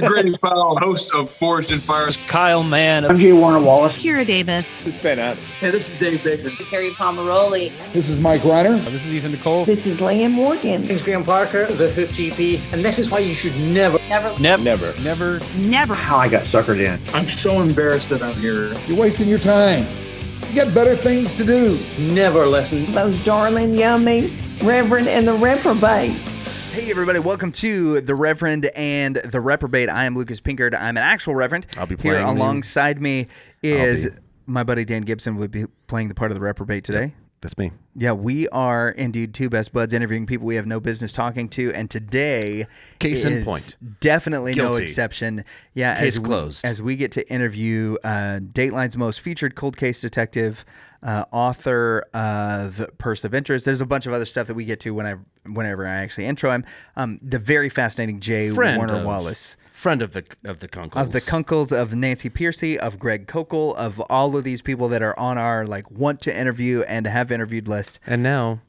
Grady Powell, host of Forged in Fire. Kyle Mann. I'm J Warner Wallace. Kira Davis. It's Ben Adams. Hey, this is Dave Baker. Carrie Pomeroli. This is Mike Reiner. This is Ethan Nicole. This is Leanne Morgan. This is Graham Parker, the Fifth GP, and this is why you should never. How I got suckered in. I'm so embarrassed that I'm here. You're wasting your time. You got better things to do. Never listen. Those darling, yummy Reverend and the Reprobate. Hey everybody, welcome to the Reverend and the Reprobate. I am Lucas Pinkard. I'm an actual Reverend. I'll be playing here alongside me is my buddy Dan Gibson. Will be playing the part of the Reprobate today. Yep, that's me. Yeah, we are indeed two best buds interviewing people we have no business talking to, and today Case in point. Definitely Guilty. No exception. Yeah, Case closed. As we get to interview Dateline's most featured cold case detective, author of Person of Interest. There's a bunch of other stuff that we get to whenever I actually intro him. The very fascinating J Warner Wallace. Friend of the Kunkles. Of the Kunkles, of Nancy Piercy, of Greg Kokel, of all of these people that are on our want to interview and have interviewed list. And now,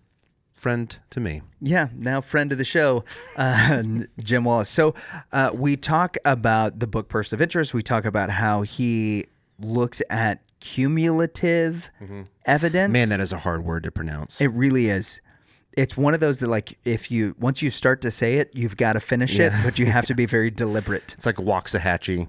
friend to me. Yeah, now friend of the show, Jim Wallace. So we talk about the book Person of Interest. We talk about how he looks at cumulative evidence. Man, that is a hard word to pronounce. It really is. It's one of those that once you start to say it, you've got to finish it, but you have to be very deliberate. It's like Waxahachie.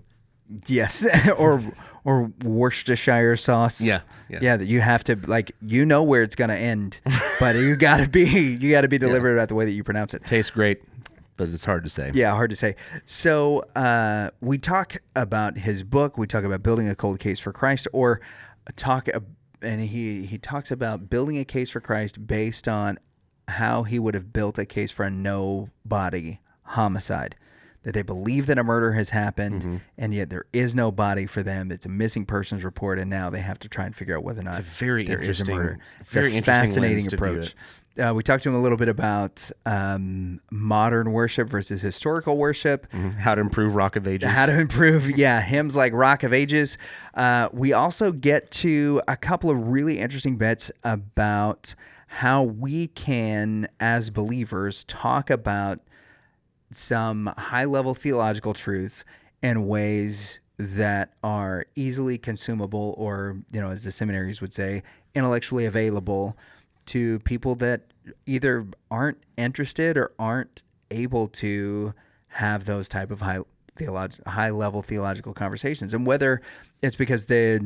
Yes, or Worcestershire sauce. Yeah. That you have to where it's gonna end, but you gotta be deliberate about the way that you pronounce it. Tastes great, but it's hard to say. Yeah, hard to say. So we talk about his book. We talk about building a cold case for Christ, and he talks about building a case for Christ based on how he would have built a case for a no-body homicide. That they believe that a murder has happened, and yet there is no body for them. It's a missing persons report, and now they have to try and figure out whether or not it's a very there is a murder. Very it's a fascinating interesting approach. We talked to him a little bit about modern worship versus historical worship. How to improve Rock of Ages. Hymns like Rock of Ages. We also get to a couple of really interesting bits about how we can, as believers, talk about some high-level theological truths in ways that are easily consumable or, as the seminaries would say, intellectually available to people that either aren't interested or aren't able to have those type of high-level theological conversations. And whether it's because they're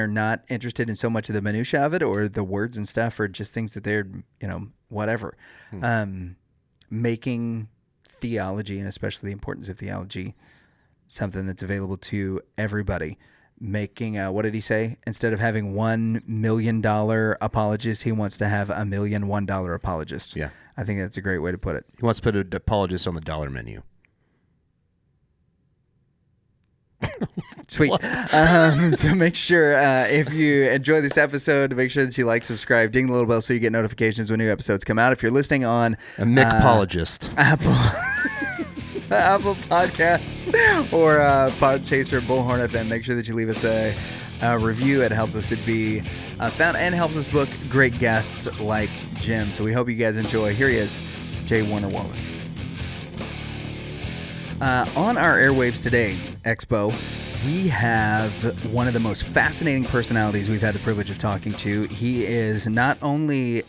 not interested in so much of the minutia of it or the words and stuff or just things that they're, whatever. Making theology, and especially the importance of theology, something that's available to everybody. Making, what did he say? Instead of having $1 million apologists, he wants to have $1 million $1 apologists. Yeah. I think that's a great way to put it. He wants to put an apologist on the dollar menu. Sweet. So make sure if you enjoy this episode, make sure that you like, subscribe, ding the little bell so you get notifications when new episodes come out. If you're listening on a micapologist, Apple Podcasts or Podchaser, Bullhorn FM, make sure that you leave us a review. It helps us to be found and helps us book great guests like Jim. So we hope you guys enjoy. Here he is, J Warner Wallace. On our airwaves today, Expo, we have one of the most fascinating personalities we've had the privilege of talking to. He is not only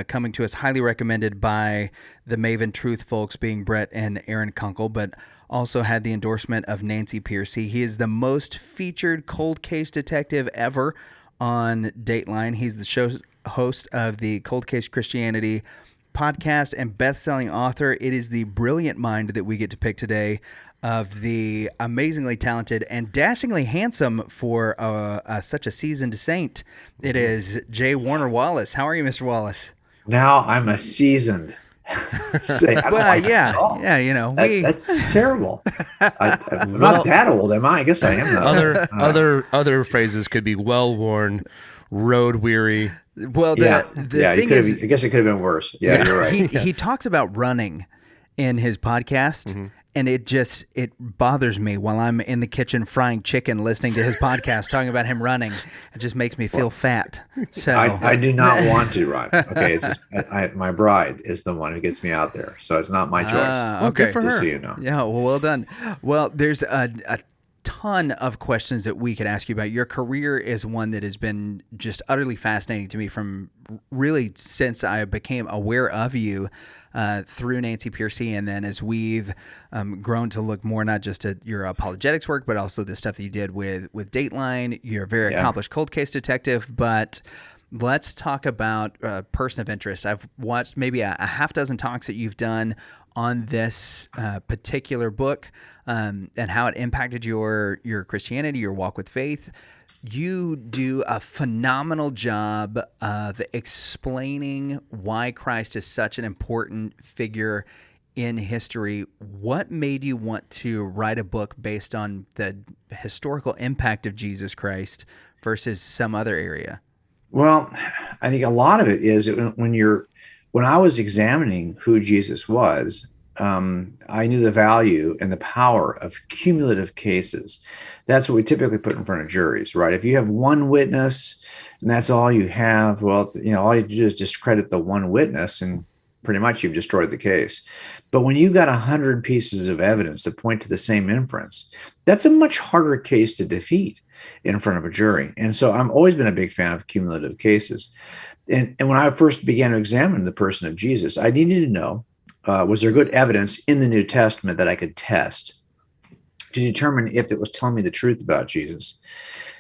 coming to us highly recommended by the Maven Truth folks, being Brett and Aaron Kunkel, but also had the endorsement of Nancy Piercy. He is the most featured cold case detective ever on Dateline. He's the show host of the Cold Case Christianity podcast and best-selling author. It is the brilliant mind that we get to pick today of the amazingly talented and dashingly handsome for such a seasoned saint. It is J Warner Wallace. How are you, Mr. Wallace? Now I'm a seasoned saint. That's terrible. I'm not that old, am I? I guess I am. Though. Other phrases could be well-worn, road-weary. Well, the thing is, I guess it could have been worse. Yeah, you're right. He talks about running in his podcast, And it bothers me while I'm in the kitchen frying chicken, listening to his podcast, talking about him running. It just makes me feel fat. So I do not want to run. Okay, it's just, my bride is the one who gets me out there, so it's not my choice. Okay, good for just her. so you know. Yeah, well done. Well, there's a ton of questions that we could ask you about. Your career is one that has been just utterly fascinating to me from really since I became aware of you. Through Nancy Piercy, and then as we've grown to look more not just at your apologetics work, but also the stuff that you did with Dateline. You're a very accomplished cold case detective, but let's talk about person of interest. I've watched maybe a half dozen talks that you've done on this particular book and how it impacted your Christianity, your walk with faith. You do a phenomenal job of explaining why Christ is such an important figure in history. What made you want to write a book based on the historical impact of Jesus Christ versus some other area? Well, I think a lot of it is when I was examining who Jesus was, I knew the value and the power of cumulative cases. That's what we typically put in front of juries, right? If you have one witness and that's all you have, well, all you do is discredit the one witness and pretty much you've destroyed the case. But when you've got 100 pieces of evidence that point to the same inference, that's a much harder case to defeat in front of a jury. And so I've always been a big fan of cumulative cases. And when I first began to examine the person of Jesus, I needed to know, was there good evidence in the New Testament that I could test to determine if it was telling me the truth about Jesus?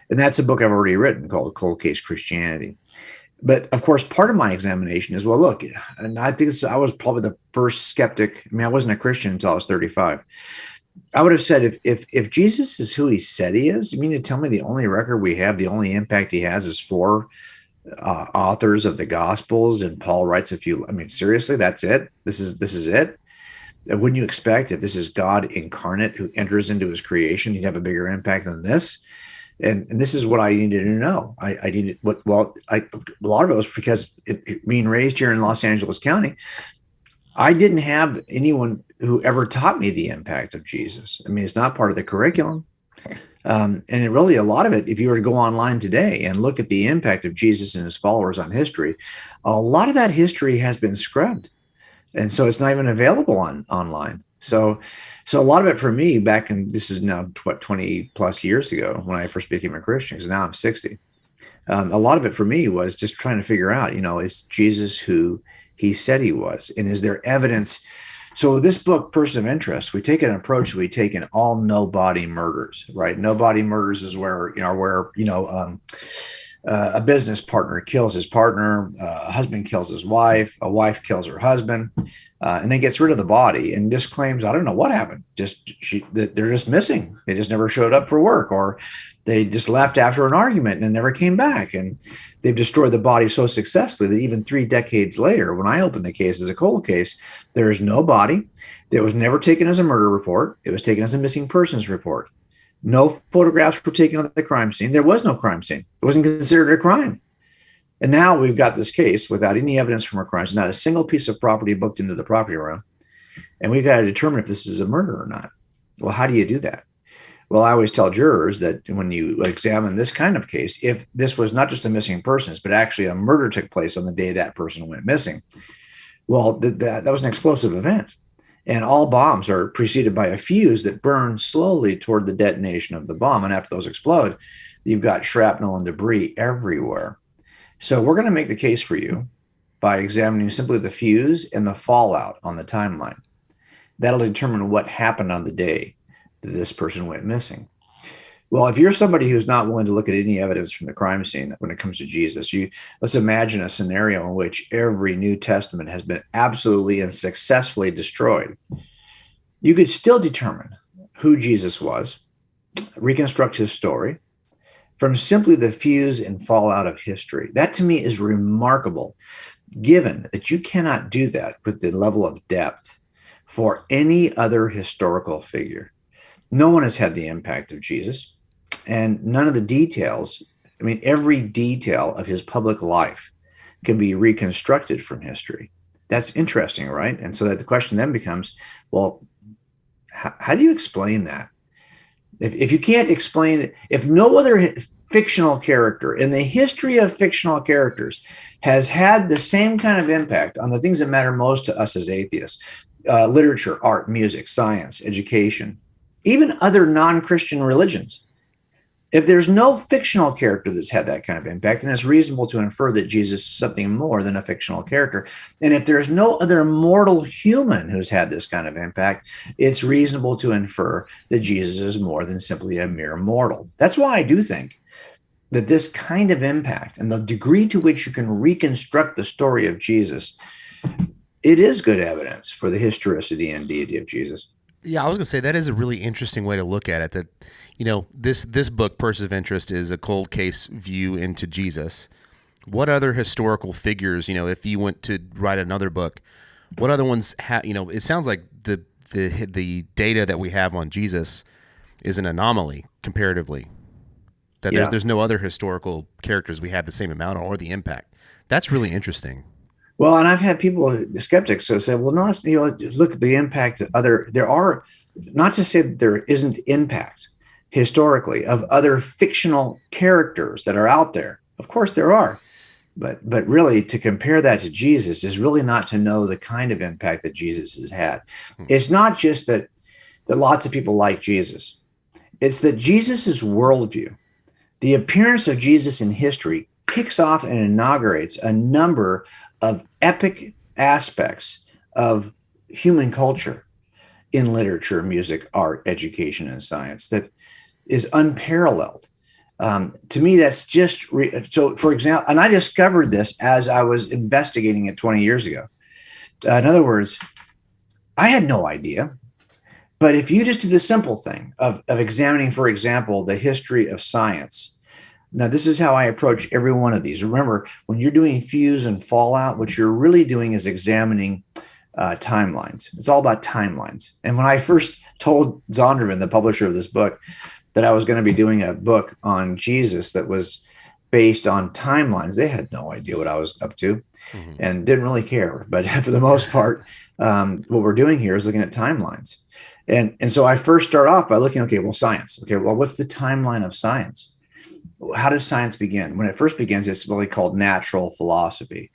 And that's a book I've already written called Cold Case Christianity. But of course, part of my examination is, well, look, and I think I was probably the first skeptic. I mean, I wasn't a Christian until I was 35. I would have said, if Jesus is who he said he is, you mean to tell me the only record we have, the only impact he has is 4 authors of the Gospels, and Paul writes a few. I mean, seriously, that's it? This is it? Wouldn't you expect if this is God incarnate who enters into his creation, he'd have a bigger impact than this? And this is what I needed to know. I needed a lot of it was because being raised here in Los Angeles County, I didn't have anyone who ever taught me the impact of Jesus. I mean, it's not part of the curriculum. And it really, a lot of it, if you were to go online today and look at the impact of Jesus and his followers on history, a lot of that history has been scrubbed. And so it's not even available online. So a lot of it for me back in, this is now 20 plus years ago when I first became a Christian, because now I'm 60. A lot of it for me was just trying to figure out, is Jesus who he said he was? And is there evidence? So this book, Person of Interest, we take an approach we take in all no-body murders, right? No-body murders is where a business partner kills his partner, a husband kills his wife, a wife kills her husband, and then gets rid of the body and just claims, I don't know what happened. They're just missing. They just never showed up for work, or they just left after an argument and never came back. And they've destroyed the body so successfully that even 3 decades later, when I opened the case as a cold case, there is no body. It was never taken as a murder report. It was taken as a missing persons report. No photographs were taken of the crime scene. There was no crime scene. It wasn't considered a crime. And now we've got this case without any evidence from a crime scene, not a single piece of property booked into the property room. And we've got to determine if this is a murder or not. Well, how do you do that? Well, I always tell jurors that when you examine this kind of case, if this was not just a missing persons, but actually a murder took place on the day that person went missing, well, that was an explosive event. And all bombs are preceded by a fuse that burns slowly toward the detonation of the bomb. And after those explode, you've got shrapnel and debris everywhere. So we're going to make the case for you by examining simply the fuse and the fallout on the timeline. That'll determine what happened on the day that this person went missing. Well, if you're somebody who's not willing to look at any evidence from the crime scene when it comes to Jesus, let's imagine a scenario in which every New Testament has been absolutely and successfully destroyed. You could still determine who Jesus was, reconstruct his story from simply the fuse and fallout of history. That to me is remarkable, given that you cannot do that with the level of depth for any other historical figure. No one has had the impact of Jesus, and none of the details, every detail of his public life can be reconstructed from history. That's interesting, right? And so that the question then becomes, well, How do you explain that? If you can't explain it, if no other fictional character in the history of fictional characters has had the same kind of impact on the things that matter most to us as atheists, literature, art, music, science, education, even other non-Christian religions, if there's no fictional character that's had that kind of impact, then it's reasonable to infer that Jesus is something more than a fictional character. And if there's no other mortal human who's had this kind of impact, it's reasonable to infer that Jesus is more than simply a mere mortal. That's why I do think that this kind of impact and the degree to which you can reconstruct the story of Jesus, it is good evidence for the historicity and deity of Jesus. Yeah, I was going to say that is a really interesting way to look at it. That, this book, Person of Interest, is a cold case view into Jesus. What other historical figures, if you went to write another book, what other ones have? It sounds like the data that we have on Jesus is an anomaly comparatively. That there's no other historical characters we have the same amount on or the impact. That's really interesting. Well, and I've had people, skeptics, who say, well, no, look at the impact of there are, not to say that there isn't impact historically of other fictional characters that are out there. Of course there are. But really, to compare that to Jesus is really not to know the kind of impact that Jesus has had. It's not just that lots of people like Jesus. It's that Jesus's worldview, the appearance of Jesus in history, kicks off and inaugurates a number of epic aspects of human culture in literature, music, art, education, and science that is unparalleled. To me, that's just so. For example, and I discovered this as I was investigating it 20 years ago. In other words, I had no idea. But if you just do the simple thing of examining, for example, the history of science. Now, this is how I approach every one of these. Remember, when you're doing fuse and fallout, what you're really doing is examining timelines. It's all about timelines. And when I first told Zondervan, the publisher of this book, that I was going to be doing a book on Jesus that was based on timelines, they had no idea what I was up to and didn't really care. But for the most part, what we're doing here is looking at timelines. And so I first start off by looking, science. What's the timeline of science? How does science begin? When it first begins, it's really called natural philosophy.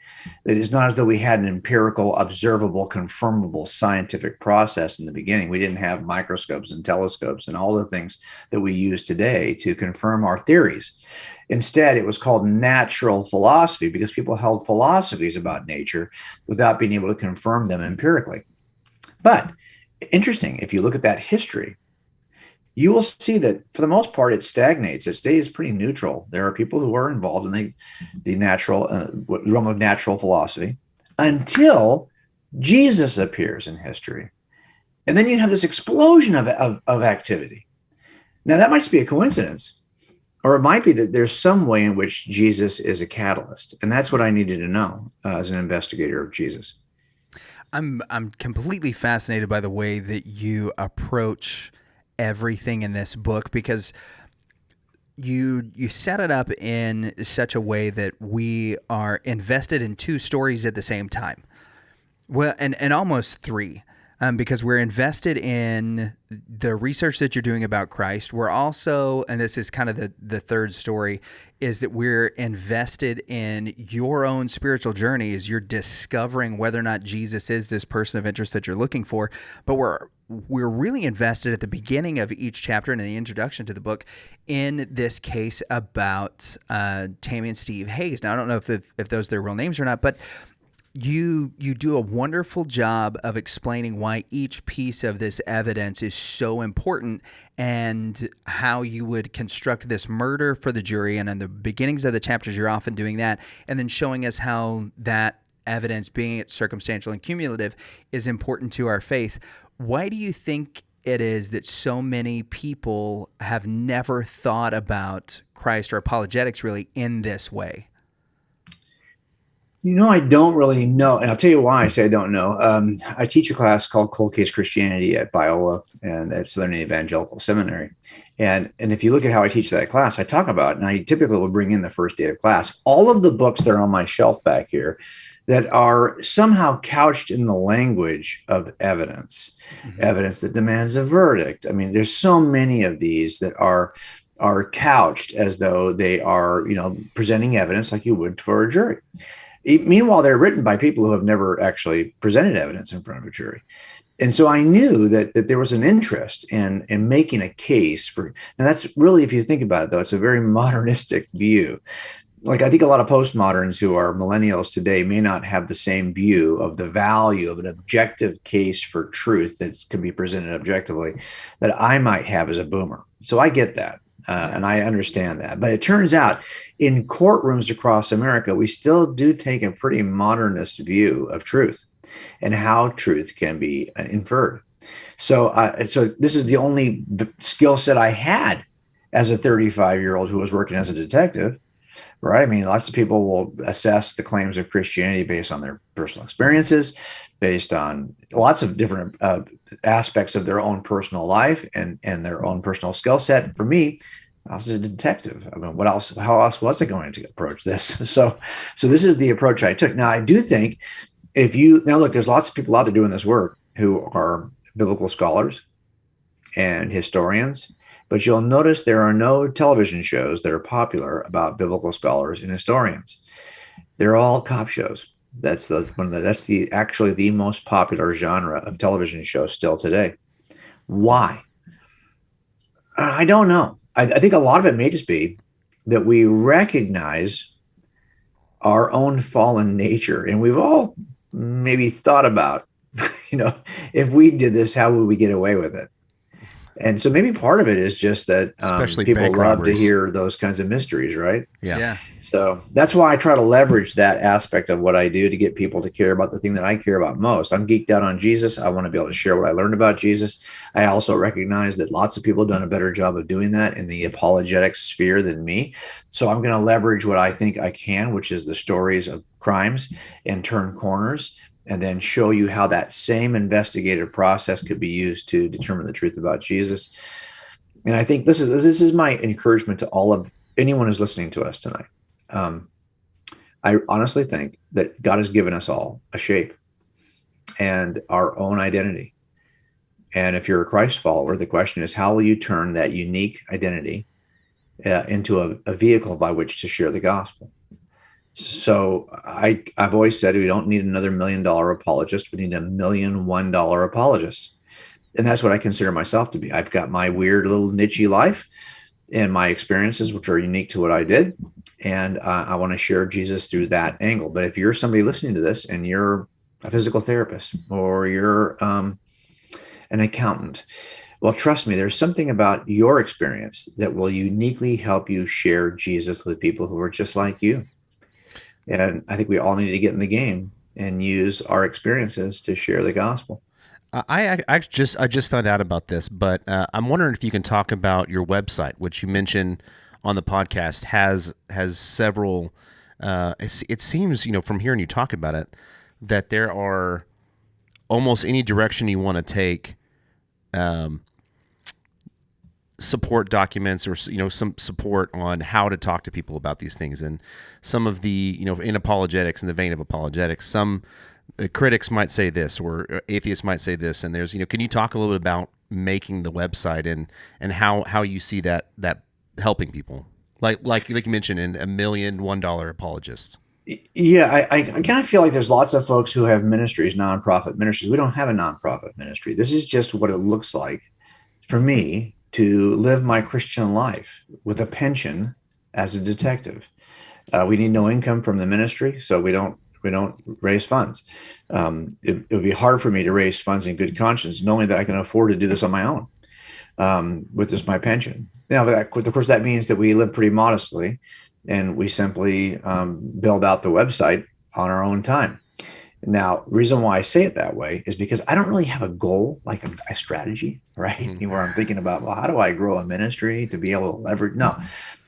It is not as though we had an empirical, observable, confirmable scientific process in the beginning. We didn't have microscopes and telescopes and all the things that we use today to confirm our theories. Instead, it was called natural philosophy because people held philosophies about nature without being able to confirm them empirically. But interesting, if you look at that history, you will see that for the most part, it stagnates. It stays pretty neutral. There are people who are involved in the natural realm of natural philosophy until Jesus appears in history. And then you have this explosion of activity. Now, that might be a coincidence, or it might be that there's some way in which Jesus is a catalyst. And that's what I needed to know as an investigator of Jesus. I'm completely fascinated by the way that you approach everything in this book, because you set it up in such a way that we are invested in two stories at the same time. Well, and almost three, because we're invested in the research that you're doing about Christ. We're also, and this is kind of the third story, is that we're invested in your own spiritual journey as you're discovering whether or not Jesus is this person of interest that you're looking for. But we're really invested at the beginning of each chapter and in the introduction to the book, in this case about Tammy and Steve Hayes. Now, I don't know if those are their real names or not, but you do a wonderful job of explaining why each piece of this evidence is so important and how you would construct this murder for the jury. And in the beginnings of the chapters, you're often doing that, and then showing us how that evidence, being it circumstantial and cumulative, is important to our faith. Why do you think it is that so many people have never thought about Christ or apologetics really in this way? I don't really know. And I'll tell you why I say I don't know. I teach a class called Cold Case Christianity at Biola and at Southern Evangelical Seminary. And if you look at how I teach that class, I talk about, and I typically will bring in the first day of class, all of the books that are on my shelf back here that are somehow couched in the language of evidence, evidence that demands a verdict. I mean, there's so many of these that are couched as though they are, presenting evidence like you would for a jury. Meanwhile, they're written by people who have never actually presented evidence in front of a jury. And so I knew that there was an interest in making a case for, and that's really, if you think about it, though, it's a very modernistic view. Like, I think a lot of postmoderns who are millennials today may not have the same view of the value of an objective case for truth that can be presented objectively that I might have as a boomer. So I get that. And I understand that. But it turns out in courtrooms across America, we still do take a pretty modernist view of truth and how truth can be inferred. So this is the only skill set I had as a 35-year-old who was working as a detective, right? I mean, lots of people will assess the claims of Christianity based on their personal experiences, based on lots of different aspects of their own personal life and their own personal skill set. For me, I was a detective. I mean, how else was I going to approach this? So this is the approach I took. Now, I do think look, there's lots of people out there doing this work who are biblical scholars and historians, but you'll notice there are no television shows that are popular about biblical scholars and historians. They're all cop shows. That's actually the most popular genre of television shows still today. Why? I don't know. I think a lot of it may just be that we recognize our own fallen nature, and we've all maybe thought about, if we did this, how would we get away with it? And so maybe part of it is just that people love to hear those kinds of mysteries, right? Yeah. So that's why I try to leverage that aspect of what I do to get people to care about the thing that I care about most. I'm geeked out on Jesus. I want to be able to share what I learned about Jesus. I also recognize that lots of people have done a better job of doing that in the apologetics sphere than me. So I'm going to leverage what I think I can, which is the stories of crimes, and turn corners, and then show you how that same investigative process could be used to determine the truth about Jesus. And I think this is my encouragement to all of anyone who's listening to us tonight. I honestly think that God has given us all a shape and our own identity. And if you're a Christ follower, the question is, how will you turn that unique identity into a vehicle by which to share the gospel? So I've always said we don't need another $1 million apologist. We need $1 million $1 apologist. And that's what I consider myself to be. I've got my weird little niche life and my experiences, which are unique to what I did. And I want to share Jesus through that angle. But if you're somebody listening to this and you're a physical therapist or you're an accountant, well, trust me, there's something about your experience that will uniquely help you share Jesus with people who are just like you. And I think we all need to get in the game and use our experiences to share the gospel. I just found out about this, but I'm wondering if you can talk about your website, which you mentioned on the podcast has several. It seems, from hearing you talk about it, that there are almost any direction you want to take. Support documents or some support on how to talk to people about these things, and some of the in apologetics, in the vein of apologetics, some critics might say this or atheists might say this, and there's can you talk a little bit about making the website and how you see that helping people like you mentioned in $1 million $1 apologists? Yeah, I kind of feel like there's lots of folks who have ministries, nonprofit ministries. We don't have a nonprofit ministry. This is just what it looks like for me to live my Christian life with a pension as a detective. We need no income from the ministry, so we don't raise funds. It would be hard for me to raise funds in good conscience, knowing that I can afford to do this on my own with just my pension. Now, of course, that means that we live pretty modestly, and we simply build out the website on our own time. Now, the reason why I say it that way is because I don't really have a goal, like a strategy, right? Where I'm thinking about, well, how do I grow a ministry to be able to leverage? No,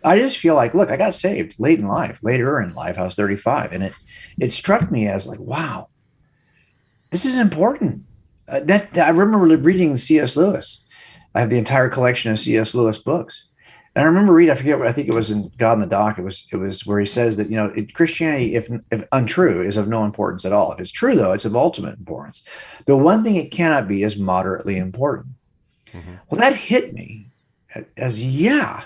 I just feel like, look, I got saved later in life. I was 35. And it struck me as like, wow, this is important. That I remember reading C.S. Lewis. I have the entire collection of C.S. Lewis books. And I remember reading, I forget what, I think it was in God in the Dock. It was where he says that, Christianity, if untrue, is of no importance at all. If it's true, though, it's of ultimate importance. The one thing it cannot be is moderately important. Mm-hmm. Well, that hit me as, yeah.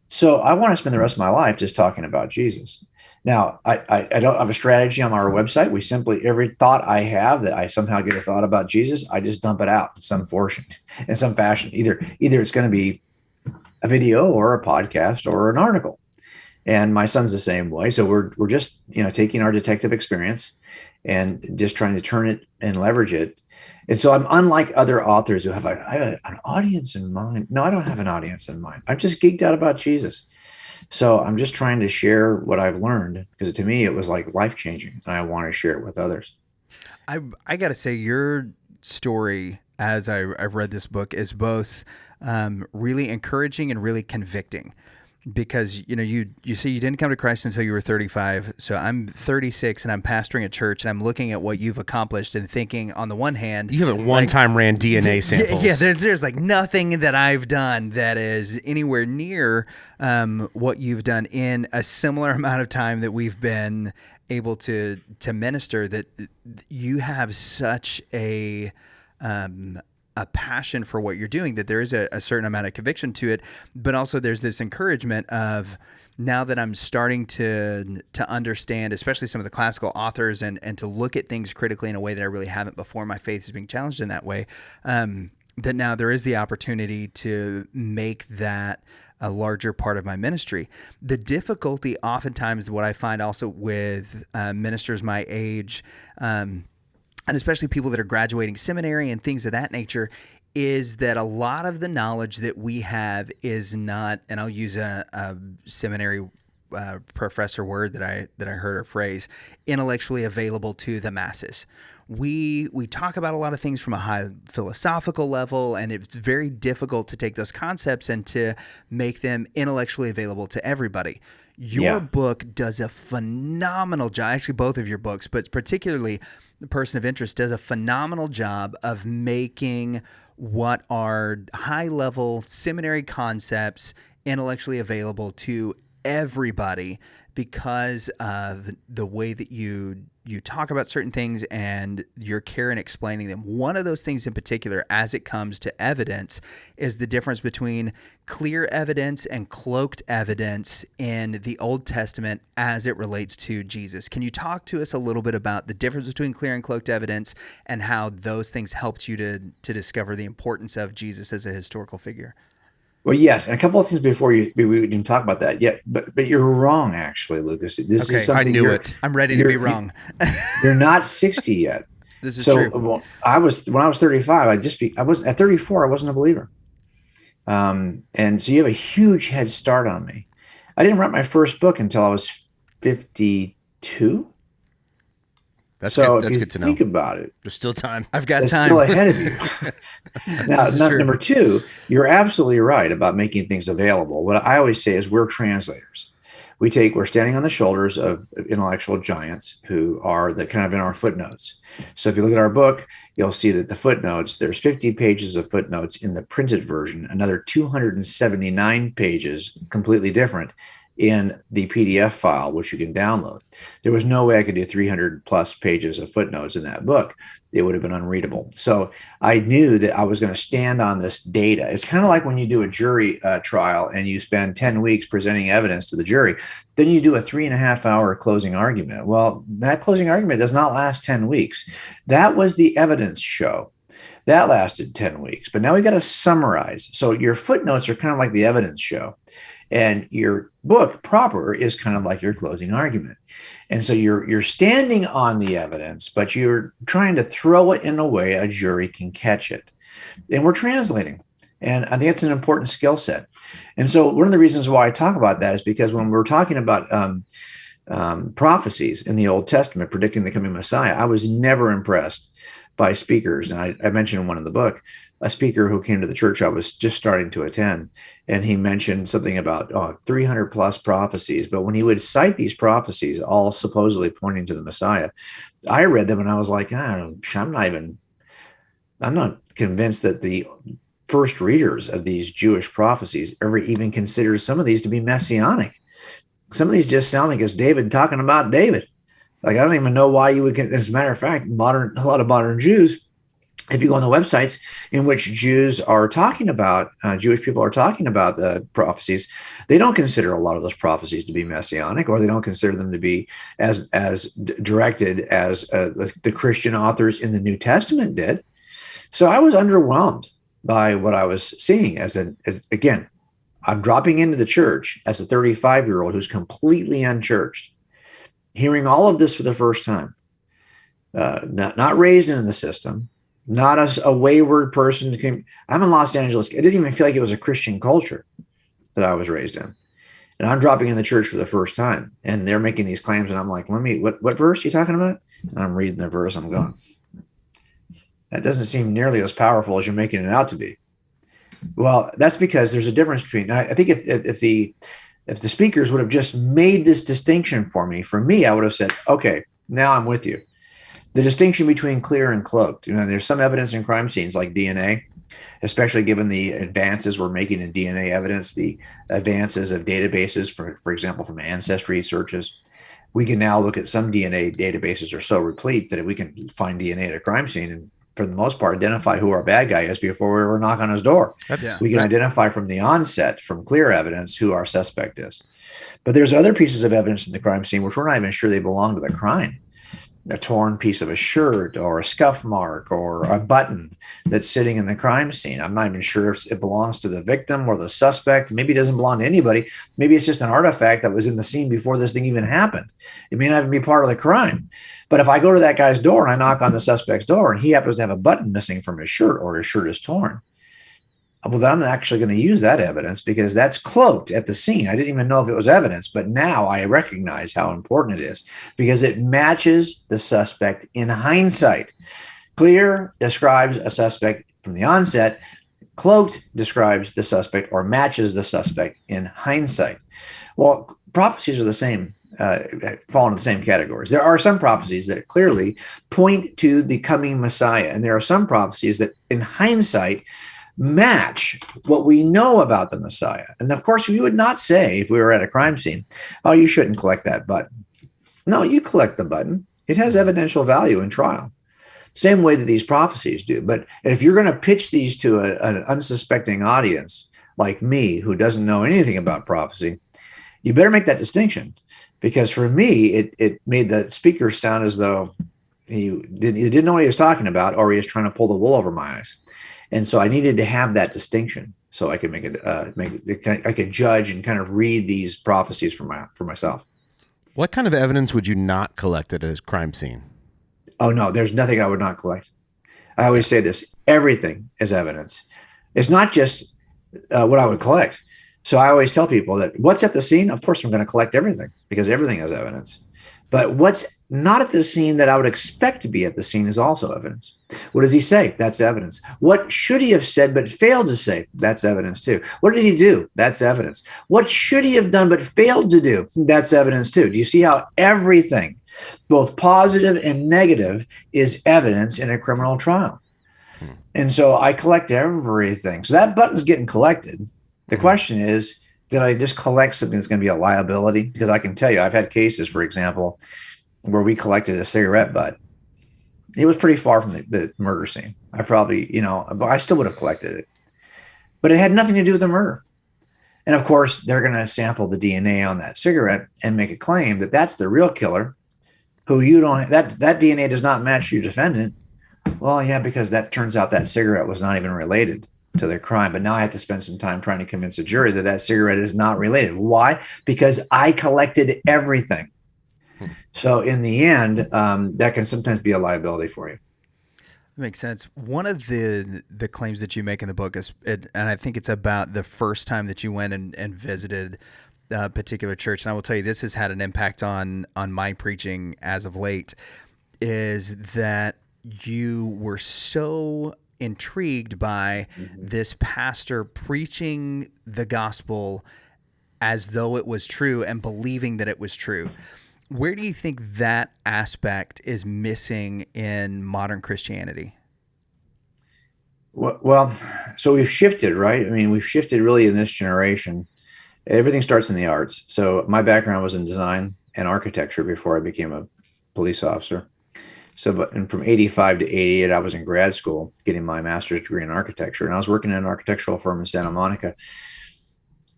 So I want to spend the rest of my life just talking about Jesus. Now, I don't have a strategy on our website. We simply, every thought I have that I somehow get a thought about Jesus, I just dump it out in some portion, in some fashion. Either it's going to be a video or a podcast or an article. And my son's the same way. So we're just, taking our detective experience and just trying to turn it and leverage it. And so I'm unlike other authors who have an audience in mind. No, I don't have an audience in mind. I'm just geeked out about Jesus. So I'm just trying to share what I've learned, because to me, it was like life-changing, and I want to share it with others. I got to say, your story, as I've read this book, is both really encouraging and really convicting, because you say you didn't come to Christ until you were 35. So I'm 36 and I'm pastoring a church, and I'm looking at what you've accomplished and thinking, on the one hand, you haven't one time ran DNA samples. Yeah, there's like nothing that I've done that is anywhere near what you've done in a similar amount of time that we've been able to minister. That you have such a passion for what you're doing, that there is a certain amount of conviction to it, but also there's this encouragement of, now that I'm starting to understand, especially some of the classical authors, and to look at things critically in a way that I really haven't before, my faith is being challenged in that way, that now there is the opportunity to make that a larger part of my ministry. The difficulty oftentimes, what I find also with ministers my age, and especially people that are graduating seminary and things of that nature, is that a lot of the knowledge that we have is not, and I'll use a seminary professor word that I heard, or phrase, intellectually available to the masses. We talk about a lot of things from a high philosophical level, and it's very difficult to take those concepts and to make them intellectually available to everybody. Your book does a phenomenal job, actually both of your books, but particularly The Person of Interest, does a phenomenal job of making what are high-level seminary concepts intellectually available to everybody, because of the way that you talk about certain things and your care in explaining them. One of those things in particular, as it comes to evidence, is the difference between clear evidence and cloaked evidence in the Old Testament as it relates to Jesus. Can you talk to us a little bit about the difference between clear and cloaked evidence, and how those things helped you to discover the importance of Jesus as a historical figure? Well, yes, and a couple of things before we didn't talk about that yet, but you're wrong, actually, Lucas. This is something I knew it. I'm ready to be wrong. You're not 60 yet. This is true. When I was 35. I was at 34. I wasn't a believer, and so you have a huge head start on me. I didn't write my first book until I was 52. That's so good. That's good to know. Think about it. There's still time. I've got That's time. still ahead of you. Now, number two, you're absolutely right about making things available. What I always say is we're translators. We're standing on the shoulders of intellectual giants who are the kind of in our footnotes. So if you look at our book, you'll see that the footnotes, there's 50 pages of footnotes in the printed version, another 279 pages, completely different, in the PDF file, which you can download. There was no way I could do 300 plus pages of footnotes in that book. It would have been unreadable. So I knew that I was going to stand on this data. It's kind of like when you do a jury trial and you spend 10 weeks presenting evidence to the jury. Then you do a 3.5 hour closing argument. Well, that closing argument does not last 10 weeks. That was the evidence show. That lasted 10 weeks. But now we got to summarize. So your footnotes are kind of like the evidence show. And your book proper is kind of like your closing argument. And so you're standing on the evidence, but you're trying to throw it in a way a jury can catch it. And we're translating. And I think it's an important skill set. And so one of the reasons why I talk about that is because when we're talking about prophecies in the Old Testament predicting the coming Messiah. I was never impressed by speakers. And I mentioned one in the book, a speaker who came to the church I was just starting to attend, and he mentioned something about 300 plus prophecies. But when he would cite these prophecies, all supposedly pointing to the Messiah, I read them and I was like, I'm not convinced that the first readers of these Jewish prophecies ever even considered some of these to be messianic. Some of these just sound like it's David talking about David. Like, I don't even know why you would. As a matter of fact, a lot of modern Jews, if you go on the websites in which Jews are talking about, Jewish people are talking about the prophecies, they don't consider a lot of those prophecies to be messianic, or they don't consider them to be as directed as the Christian authors in the New Testament did. So I was underwhelmed by what I was seeing again, I'm dropping into the church as a 35-year-old who's completely unchurched, hearing all of this for the first time, not raised into the system, not as a wayward person. I'm in Los Angeles. It didn't even feel like it was a Christian culture that I was raised in. And I'm dropping in the church for the first time, and they're making these claims. And I'm like, what verse are you talking about? And I'm reading the verse. I'm going, that doesn't seem nearly as powerful as you're making it out to be. Well, that's because there's a difference between, I think if the speakers would have just made this distinction for me, I would have said, okay, now I'm with you. The distinction between clear and cloaked. There's some evidence in crime scenes like DNA, especially given the advances we're making in DNA evidence, the advances of databases, for example, from ancestry searches. We can now look at some DNA databases are so replete that we can find DNA at a crime scene and, for the most part, identify who our bad guy is before we ever knock on his door. We can identify from the onset, from clear evidence, who our suspect is. But there's other pieces of evidence in the crime scene which we're not even sure they belong to the crime. A torn piece of a shirt, or a scuff mark, or a button that's sitting in the crime scene. I'm not even sure if it belongs to the victim or the suspect. Maybe it doesn't belong to anybody. Maybe it's just an artifact that was in the scene before this thing even happened. It may not even be part of the crime. But if I go to that guy's door and I knock on the suspect's door and he happens to have a button missing from his shirt, or his shirt is torn, well, then I'm actually going to use that evidence because that's cloaked at the scene. I didn't even know if it was evidence, but now I recognize how important it is because it matches the suspect in hindsight. Clear describes a suspect from the onset. Cloaked describes the suspect or matches the suspect in hindsight. Well, prophecies are the same, fall into the same categories. There are some prophecies that clearly point to the coming Messiah, and there are some prophecies that in hindsight match what we know about the Messiah. And of course, we would not say, if we were at a crime scene, oh, you shouldn't collect that button. No, you collect the button. It has evidential value in trial. Same way that these prophecies do. But if you're going to pitch these to an unsuspecting audience like me, who doesn't know anything about prophecy, you better make that distinction. Because for me, it made the speaker sound as though he didn't know what he was talking about, or he was trying to pull the wool over my eyes. And so I needed to have that distinction so I could I could judge and kind of read these prophecies for myself. What kind of evidence would you not collect at a crime scene? Oh, no, there's nothing I would not collect. I always say this, everything is evidence. It's not just what I would collect. So I always tell people that what's at the scene, of course, I'm going to collect everything because everything is evidence. But what's not at the scene that I would expect to be at the scene is also evidence. What does he say? That's evidence. What should he have said but failed to say? That's evidence too. What did he do? That's evidence. What should he have done but failed to do? That's evidence too. Do you see how everything, both positive and negative, is evidence in a criminal trial? And so I collect everything. So that button's getting collected. The question is, did I just collect something that's going to be a liability? Because I can tell you, I've had cases, for example, where we collected a cigarette butt. It was pretty far from the murder scene. I probably, but I still would have collected it. But it had nothing to do with the murder. And of course, they're going to sample the DNA on that cigarette and make a claim that that's the real killer, who that DNA does not match your defendant. Well, yeah, because that turns out that cigarette was not even related to their crime. But now I have to spend some time trying to convince a jury that cigarette is not related. Why? Because I collected everything. So in the end, that can sometimes be a liability for you. That makes sense. One of the claims that you make in the book is, and I think it's about the first time that you went and visited particular church, and I will tell you this has had an impact on my preaching as of late, is that you were so intrigued by this pastor preaching the gospel as though it was true and believing that it was true. Where do you think that aspect is missing in modern Christianity? Well, so we've shifted, right? I mean, we've shifted really in this generation. Everything starts in the arts. So my background was in design and architecture before I became a police officer. And from 85 to 88, I was in grad school getting my master's degree in architecture, and I was working in an architectural firm in Santa Monica.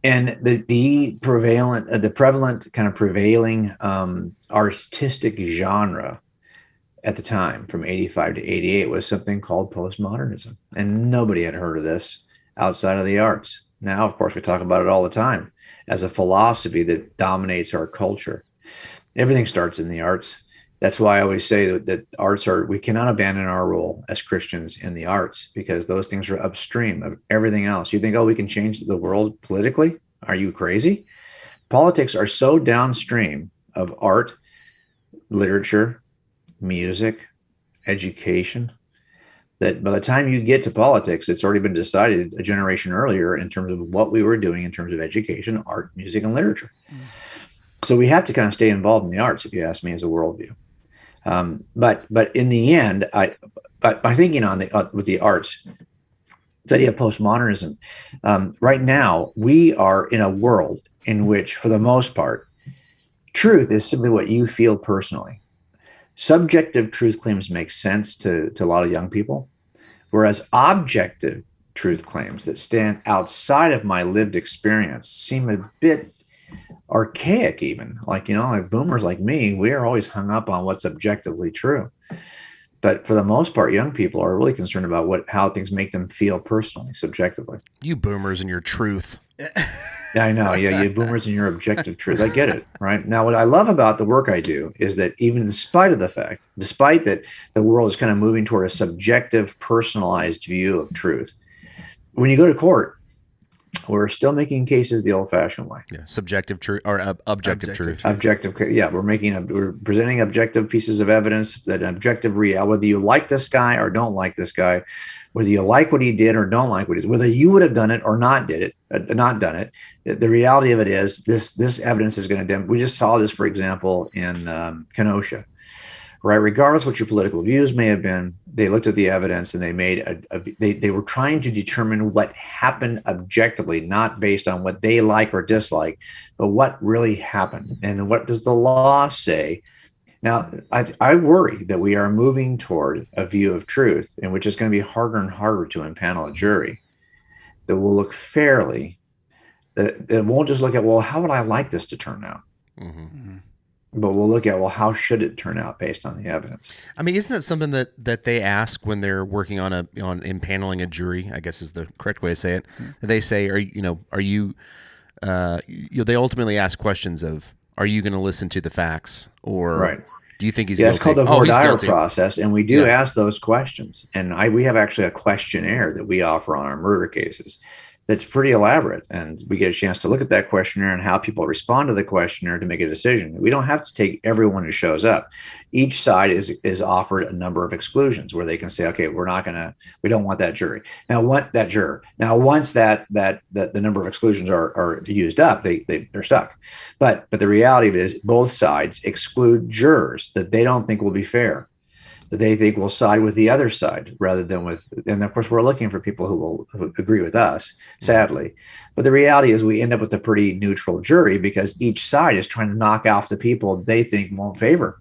And the prevailing artistic genre at the time, from 85 to 88, was something called Post-Modernism. And nobody had heard of this outside of the arts. Now, of course, we talk about it all the time as a philosophy that dominates our culture. Everything starts in the arts. That's why I always say that we cannot abandon our role as Christians in the arts, because those things are upstream of everything else. You think, oh, we can change the world politically? Are you crazy? Politics are so downstream of art, literature, music, education, that by the time you get to politics, it's already been decided a generation earlier in terms of what we were doing in terms of education, art, music, and literature. So we have to kind of stay involved in the arts, if you ask me, as a worldview. But in the end, by thinking with the arts, this idea of postmodernism, right now we are in a world in which, for the most part, truth is simply what you feel personally. Subjective truth claims make sense to a lot of young people, whereas objective truth claims that stand outside of my lived experience seem a bit archaic, even. Like boomers like me, we are always hung up on what's objectively true. But for the most part, young people are really concerned about how things make them feel personally, subjectively. You boomers and your truth. Yeah, I know. Yeah, you boomers and your objective truth. I get it, right? Now, what I love about the work I do is that even despite that the world is kind of moving toward a subjective, personalized view of truth, when you go to court, we're still making cases the old-fashioned way. Yeah, subjective truth or objective truth. Objective, yeah. We're presenting objective pieces of evidence, that objective reality. Whether you like this guy or don't like this guy, whether you like what he did or don't like what he did, whether you would have done it or not done it. The reality of it is this evidence is going to. We just saw this, for example, in Kenosha. Right, regardless what your political views may have been, they looked at the evidence and they made they were trying to determine what happened objectively, not based on what they like or dislike, but what really happened. And what does the law say? Now, I worry that we are moving toward a view of truth in which it's going to be harder and harder to impanel a jury that will look fairly, that won't just look at, well, how would I like this to turn out? Mm-hmm. But we'll look at, well, how should it turn out based on the evidence? I mean, isn't it something that they ask when they're working on impaneling a jury? I guess is the correct way to say it. Mm-hmm. They say, they ultimately ask questions of, are you going to listen to the facts, or right. do you think he's guilty? It's called the voir dire process, and we do ask those questions. And we have actually a questionnaire that we offer on our murder cases that's pretty elaborate, and we get a chance to look at that questionnaire and how people respond to the questionnaire to make a decision. We don't have to take everyone who shows up. Each side is offered a number of exclusions where they can say, okay, we don't want that jury. Now, once that the number of exclusions are used up, they're stuck. But the reality of it is both sides exclude jurors that they don't think will be fair, that they think will side with the other side rather than and of course we're looking for people who agree with us, sadly. But the reality is we end up with a pretty neutral jury because each side is trying to knock off the people they think won't favor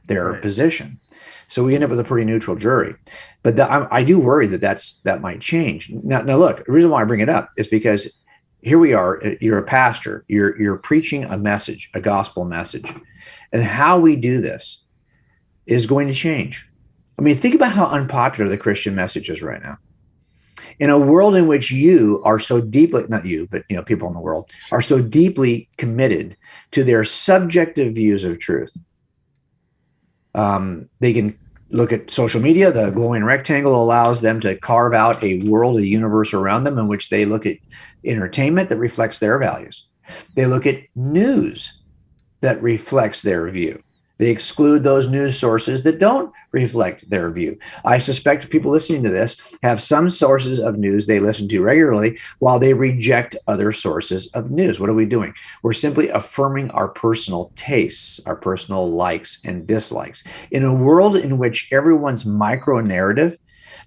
their position. So we end up with a pretty neutral jury. But I do worry that might change. Now look, the reason why I bring it up is because here we are, you're a pastor, you're preaching a message, a gospel message. And how we do this is going to change. I mean, think about how unpopular the Christian message is right now. In a world in which you are so deeply, not you, but people in the world are so deeply committed to their subjective views of truth. They can look at social media. The glowing rectangle allows them to carve out a world, a universe around them in which they look at entertainment that reflects their values. They look at news that reflects their view. They exclude those news sources that don't reflect their view. I suspect people listening to this have some sources of news they listen to regularly while they reject other sources of news. What are we doing? We're simply affirming our personal tastes, our personal likes and dislikes. In a world in which everyone's micro narrative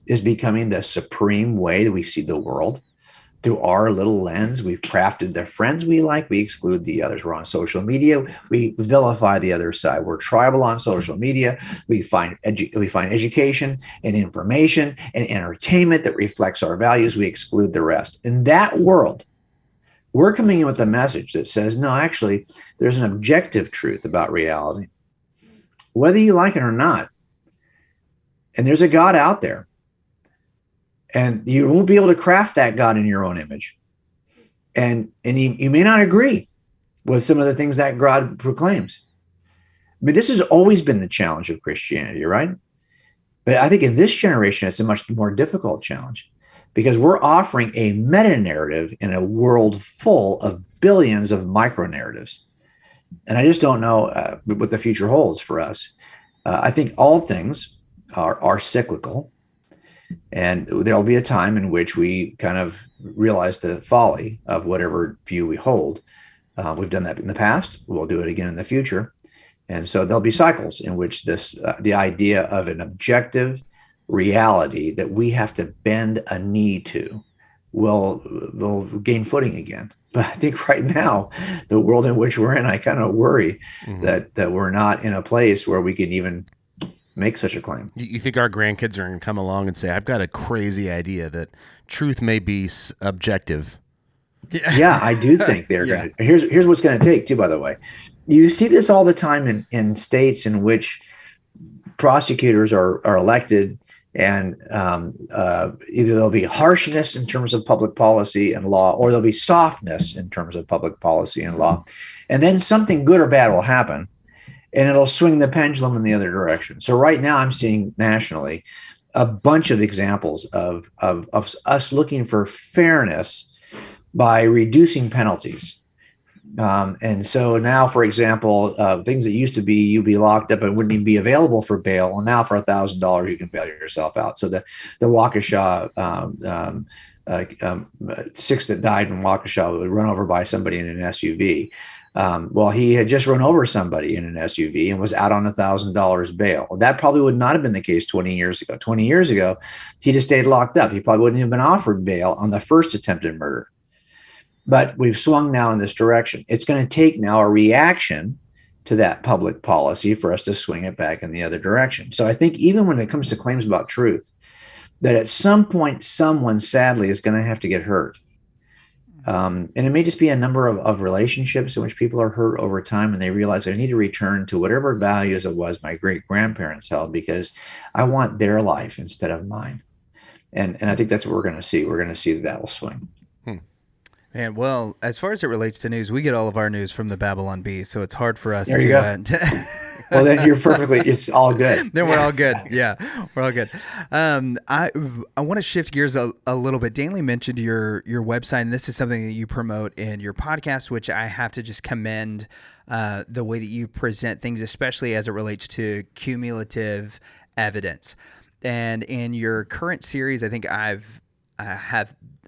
is becoming the supreme way that we see the world, through our little lens, we've crafted the friends we like. We exclude the others. We're on social media. We vilify the other side. We're tribal on social media. We find education and information and entertainment that reflects our values. We exclude the rest. In that world, we're coming in with a message that says, no, actually, there's an objective truth about reality, whether you like it or not. And there's a God out there. And you won't be able to craft that God in your own image. And you may not agree with some of the things that God proclaims. But this has always been the challenge of Christianity, right? But I think in this generation, it's a much more difficult challenge because we're offering a meta-narrative in a world full of billions of micro-narratives. And I just don't know what the future holds for us. I think all things are cyclical. And there'll be a time in which we kind of realize the folly of whatever view we hold. We've done that in the past. We'll do it again in the future. And so there'll be cycles in which the idea of an objective reality that we have to bend a knee to will gain footing again. But I think right now, the world in which we're in, I kind of worry that we're not in a place where we can even make such a claim. You think our grandkids are going to come along and say, I've got a crazy idea that truth may be objective? Yeah, I do think they're going to. Here's what's going to take, too, by the way. You see this all the time in states in which prosecutors are elected, and either there'll be harshness in terms of public policy and law, or there'll be softness in terms of public policy and law. And then something good or bad will happen. And it'll swing the pendulum in the other direction. So right now I'm seeing nationally a bunch of examples of us looking for fairness by reducing penalties. And so now, for example, things that used to be you'd be locked up and wouldn't even be available for bail. Well, now for $1,000, you can bail yourself out. So the Waukesha 6 that died in Waukesha was run over by somebody in an SUV. Well, he had just run over somebody in an SUV and was out on $1,000 bail. Well, that probably would not have been the case 20 years ago. 20 years ago, he'd have stayed locked up. He probably wouldn't have been offered bail on the first attempted murder. But we've swung now in this direction. It's going to take now a reaction to that public policy for us to swing it back in the other direction. So I think even when it comes to claims about truth, that at some point, someone sadly is going to have to get hurt. And it may just be a number of relationships in which people are hurt over time and they realize I need to return to whatever values it was my great grandparents held because I want their life instead of mine. And I think that's what we're going to see. We're going to see that will swing. And well, as far as it relates to news, we get all of our news from the Babylon Bee, so it's hard for us there you go. Well, then you're it's all good. Then we're all good. Yeah, we're all good. I want to shift gears a little bit. Danley mentioned your website, and this is something that you promote in your podcast, which I have to just commend the way that you present things, especially as it relates to cumulative evidence. And in your current series, I think I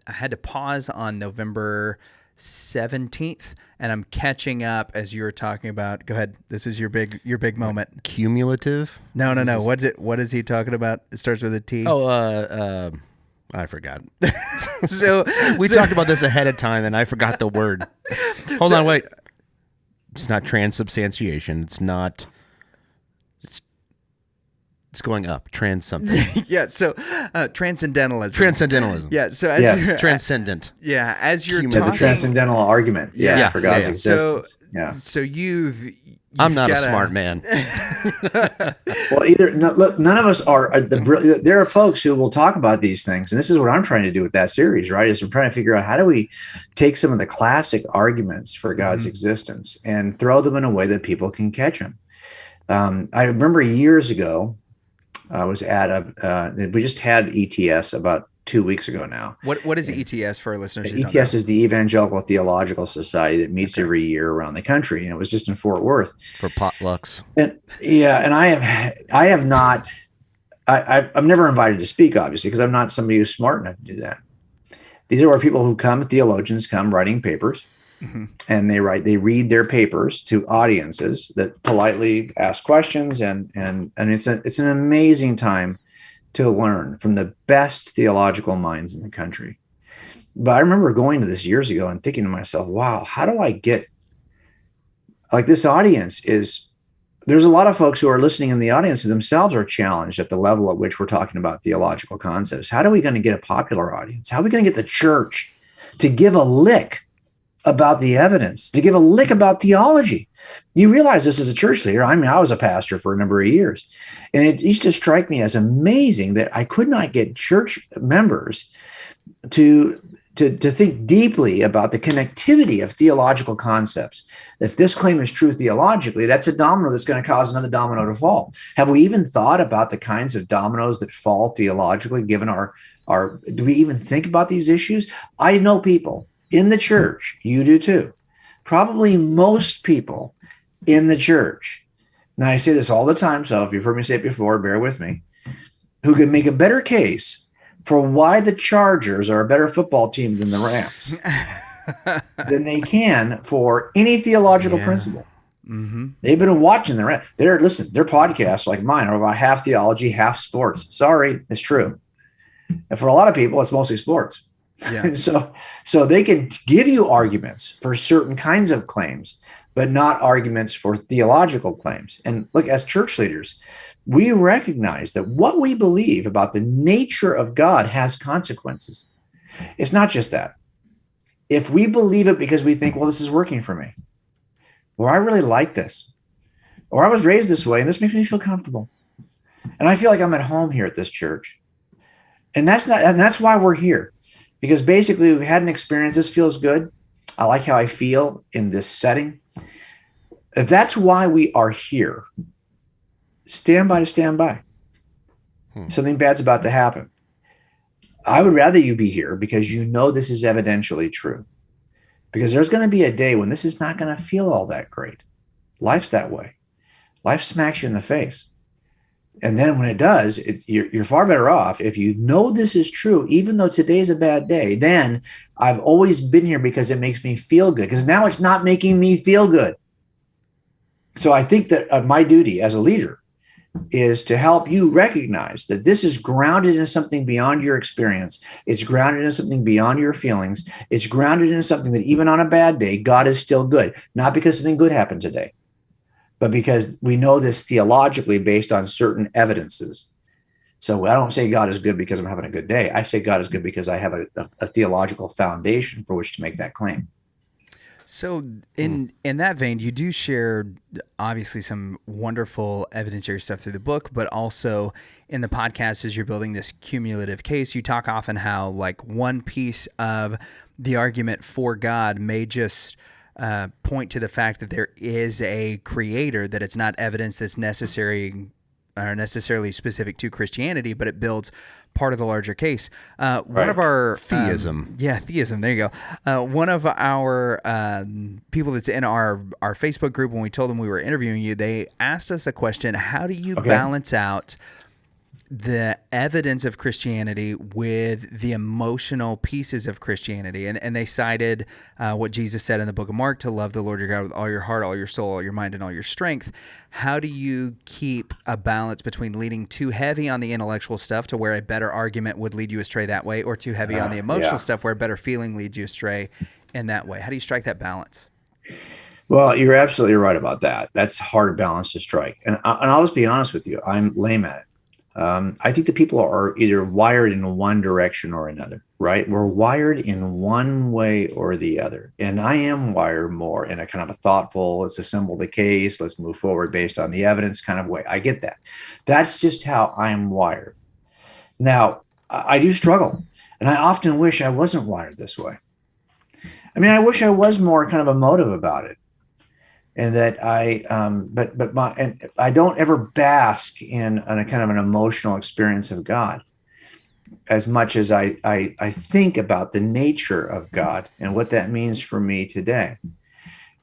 had to pause on November 17th, and I'm catching up as you were talking about. Go ahead. This is your big moment. Cumulative? No. What is he talking about? It starts with a T. Oh, I forgot. So we talked about this ahead of time, and I forgot the word. Hold on, wait. It's not transubstantiation. It's not. It's going up. Trans something. Yeah. So transcendentalism. Transcendentalism. Yeah. So as transcendent. Yeah. As you're talking, the transcendental argument. Yeah. For God's existence. So you've I'm not a smart man. Well, look, none of us are. There are folks who will talk about these things, and this is what I'm trying to do with that series. Right? Is I'm trying to figure out how do we take some of the classic arguments for God's existence and throw them in a way that people can catch them. I remember years ago. I was at we just had ETS about 2 weeks ago now. What is the ETS for our listeners? The ETS is the Evangelical Theological Society that meets every year around the country, and it was just in Fort Worth for potlucks. And I have not. I'm never invited to speak, obviously, because I'm not somebody who's smart enough to do that. These are where people who come, theologians come writing papers, and they read their papers to audiences that politely ask questions, and it's an amazing time to learn from the best theological minds in the country. But I remember going to this years ago and thinking to myself, wow, how do I get like this audience is. There's a lot of folks who are listening in the audience who themselves are challenged at the level at which we're talking about theological concepts. How are we going to get a popular audience? How are we going to get the church to give a lick about the evidence, to give a lick about theology? You realize this as a church leader. I mean, I was a pastor for a number of years, and it used to strike me as amazing that I could not get church members to think deeply about the connectivity of theological concepts. If this claim is true theologically, that's a domino that's going to cause another domino to fall. Have we even thought about the kinds of dominoes that fall theologically, given our do we even think about these issues? I know people in the church, you do too, probably most people in the church. Now, I say this all the time, so if you've heard me say it before, bear with me, who can make a better case for why the Chargers are a better football team than the Rams than they can for any theological principle. They've been watching their podcasts like mine are about half theology, half sports. Sorry, it's true. And for a lot of people, it's mostly sports. Yeah. And so they can give you arguments for certain kinds of claims, but not arguments for theological claims. And look, as church leaders, we recognize that what we believe about the nature of God has consequences. It's not just that. If we believe it because we think, well, this is working for me, or I really like this, or I was raised this way, and this makes me feel comfortable, and I feel like I'm at home here at this church, and that's why we're here, because basically we've had an experience. This feels good. I like how I feel in this setting. If that's why we are here, stand by. Something bad's about to happen. I would rather you be here because you know this is evidentially true. Because there's going to be a day when this is not going to feel all that great. Life's that way. Life smacks you in the face. And then when it does, you're far better off if you know this is true, even though today's a bad day. Then I've always been here because it makes me feel good. Because now it's not making me feel good. So I think that my duty as a leader is to help you recognize that this is grounded in something beyond your experience. It's grounded in something beyond your feelings. It's grounded in something that even on a bad day, God is still good. Not because something good happened today, but because we know this theologically based on certain evidences. So I don't say God is good because I'm having a good day. I say God is good because I have a theological foundation for which to make that claim. So in that vein, you do share obviously some wonderful evidentiary stuff through the book, but also in the podcast as you're building this cumulative case, you talk often how like one piece of the argument for God may just point to the fact that there is a creator, that it's not evidence that's necessary or necessarily specific to Christianity, but it builds part of the larger case. One of our theism. Theism. There you go. One of our people that's in our Facebook group, when we told them we were interviewing you, they asked us a question: how do you balance out the evidence of Christianity with the emotional pieces of Christianity? And they cited what Jesus said in the book of Mark, to love the Lord your God with all your heart, all your soul, all your mind, and all your strength. How do you keep a balance between leaning too heavy on the intellectual stuff to where a better argument would lead you astray that way, or too heavy on the emotional stuff where a better feeling leads you astray in that way? How do you strike that balance? Well, you're absolutely right about that. That's a hard balance to strike. And I'll just be honest with you. I'm lame at it. I think that people are either wired in one direction or another, right? We're wired in one way or the other. And I am wired more in a kind of a thoughtful, let's assemble the case, let's move forward based on the evidence kind of way. I get that. That's just how I'm wired. Now, I do struggle. And I often wish I wasn't wired this way. I mean, I wish I was more kind of emotive about it. And that I don't ever bask in a kind of an emotional experience of God. as much as I think about the nature of God and what that means for me today.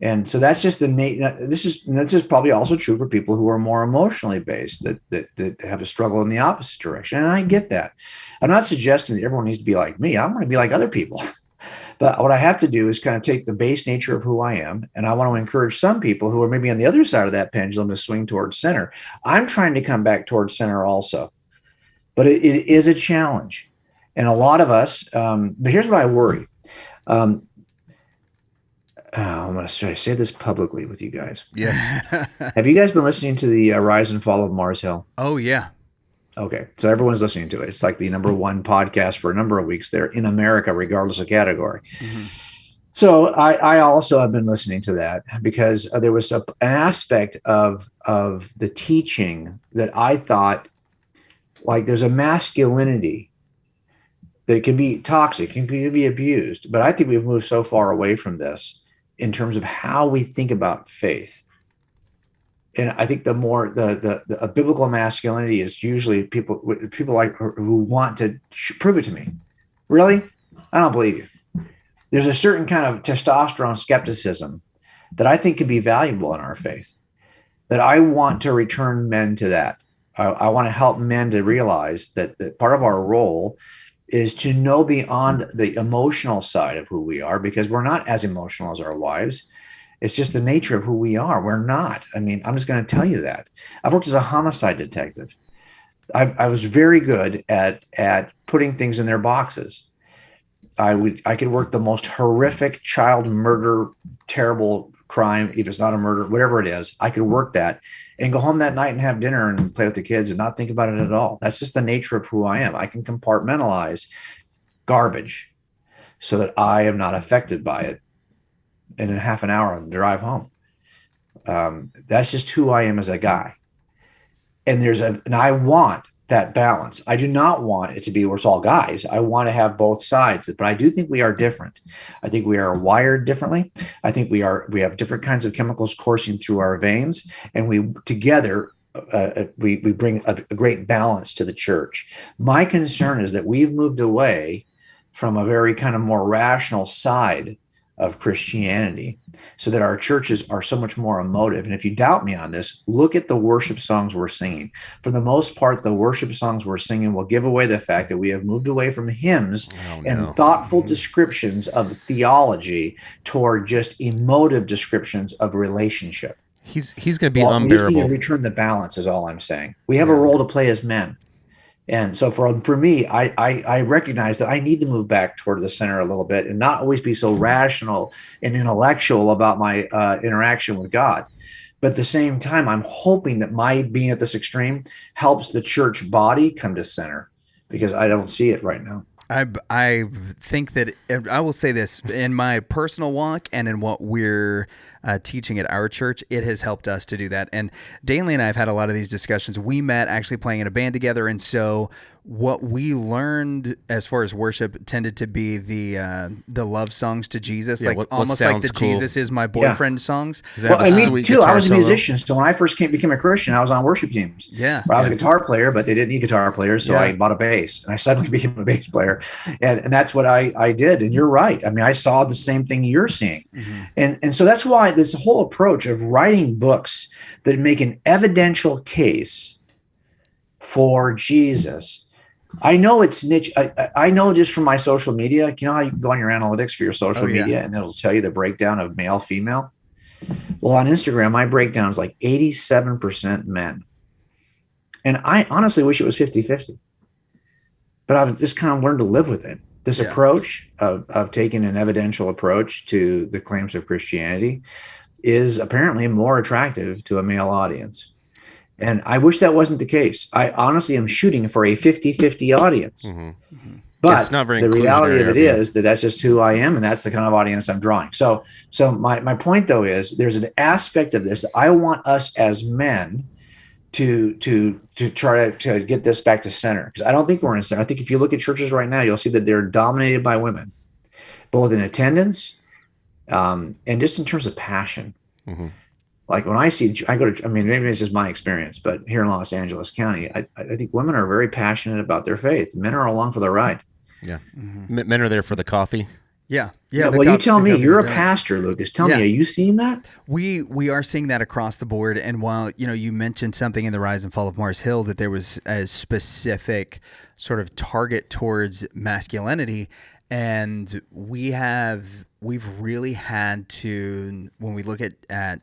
And so that's just this is probably also true for people who are more emotionally based that have a struggle in the opposite direction. And I get that. I'm not suggesting that everyone needs to be like me. I want to be like other people. But what I have to do is kind of take the base nature of who I am, and I want to encourage some people who are maybe on the other side of that pendulum to swing towards center. I'm trying to come back towards center also, but it is a challenge. And a lot of us, but here's what I worry. I'm going to say this publicly with you guys. Yes. Have you guys been listening to the Rise and Fall of Mars Hill? Oh, yeah. Okay, so everyone's listening to it. It's like the #1 podcast for a number of weeks there in America, regardless of category. Mm-hmm. So I also have been listening to that because there was an aspect of the teaching that I thought, like, there's a masculinity that can be toxic, can be abused. But I think we've moved so far away from this in terms of how we think about faith. And I think the more the biblical masculinity is usually people like who want to prove it to me. Really? I don't believe you. There's a certain kind of testosterone skepticism that I think can be valuable in our faith, that I want to return men to that. I want to help men to realize that part of our role is to know beyond the emotional side of who we are, because we're not as emotional as our wives. It's just the nature of who we are. We're not. I mean, I'm just going to tell you that. I've worked as a homicide detective. I was very good at putting things in their boxes. I could work the most horrific child murder, terrible crime, if it's not a murder, whatever it is. I could work that and go home that night and have dinner and play with the kids and not think about it at all. That's just the nature of who I am. I can compartmentalize garbage so that I am not affected by it in a half an hour on the drive home. That's just who I am as a guy. And I want that balance. I do not want it to be where it's all guys. I want to have both sides, but I do think we are different. I think we are wired differently. I think we have different kinds of chemicals coursing through our veins, and we together we bring a great balance to the church. My concern is that we've moved away from a very kind of more rational side of Christianity, so that our churches are so much more emotive. And if you doubt me on this, look at the worship songs we're singing. For the most part, the worship songs we're singing will give away the fact that we have moved away from hymns and thoughtful descriptions of theology toward just emotive descriptions of relationship. He's going to be unbearable. We just need to return the balance is all I'm saying. We have a role to play as men. And so for me, I recognize that I need to move back toward the center a little bit and not always be so rational and intellectual about my interaction with God. But at the same time, I'm hoping that my being at this extreme helps the church body come to center, because I don't see it right now. I think that I will say this in my personal walk and in what we're teaching at our church, it has helped us to do that. And Dateline and I have had a lot of these discussions. We met actually playing in a band together, and so what we learned as far as worship tended to be the love songs to Jesus, like almost like the cool. Jesus is my boyfriend songs. Well, I mean, too, I was a musician, so when I first became a Christian, I was on worship teams. Yeah, I was a guitar player, but they didn't need guitar players, so I bought a bass, and I suddenly became a bass player, and that's what I did. And you're right. I mean, I saw the same thing you're seeing, and so that's why this whole approach of writing books that make an evidential case for Jesus. I know it's niche. I know just from my social media. You know how you can go on your analytics for your social media and it'll tell you the breakdown of male, female? Well, on Instagram, my breakdown is like 87% men. And I honestly wish it was 50-50. But I've just kind of learned to live with it. This approach of taking an evidential approach to the claims of Christianity is apparently more attractive to a male audience. And I wish that wasn't the case. I honestly am shooting for a 50-50 audience. But it's not very the reality of it is that that's just who I am, and that's the kind of audience I'm drawing. So my point, though, is there's an aspect of this. I want us as men to try to get this back to center, because I don't think we're in center. I think if you look at churches right now, you'll see that they're dominated by women, both in attendance and just in terms of passion. Like when I go to, I mean, maybe this is my experience, but here in Los Angeles County, I think women are very passionate about their faith. Men are along for the ride. Yeah. Men are there for the coffee. Yeah. Well, you tell me, you're a pastor, Lucas. Tell me, are you seeing that? We are seeing that across the board. And while, you mentioned something in The Rise and Fall of Mars Hill, that there was a specific sort of target towards masculinity. And we've really had to, when we look at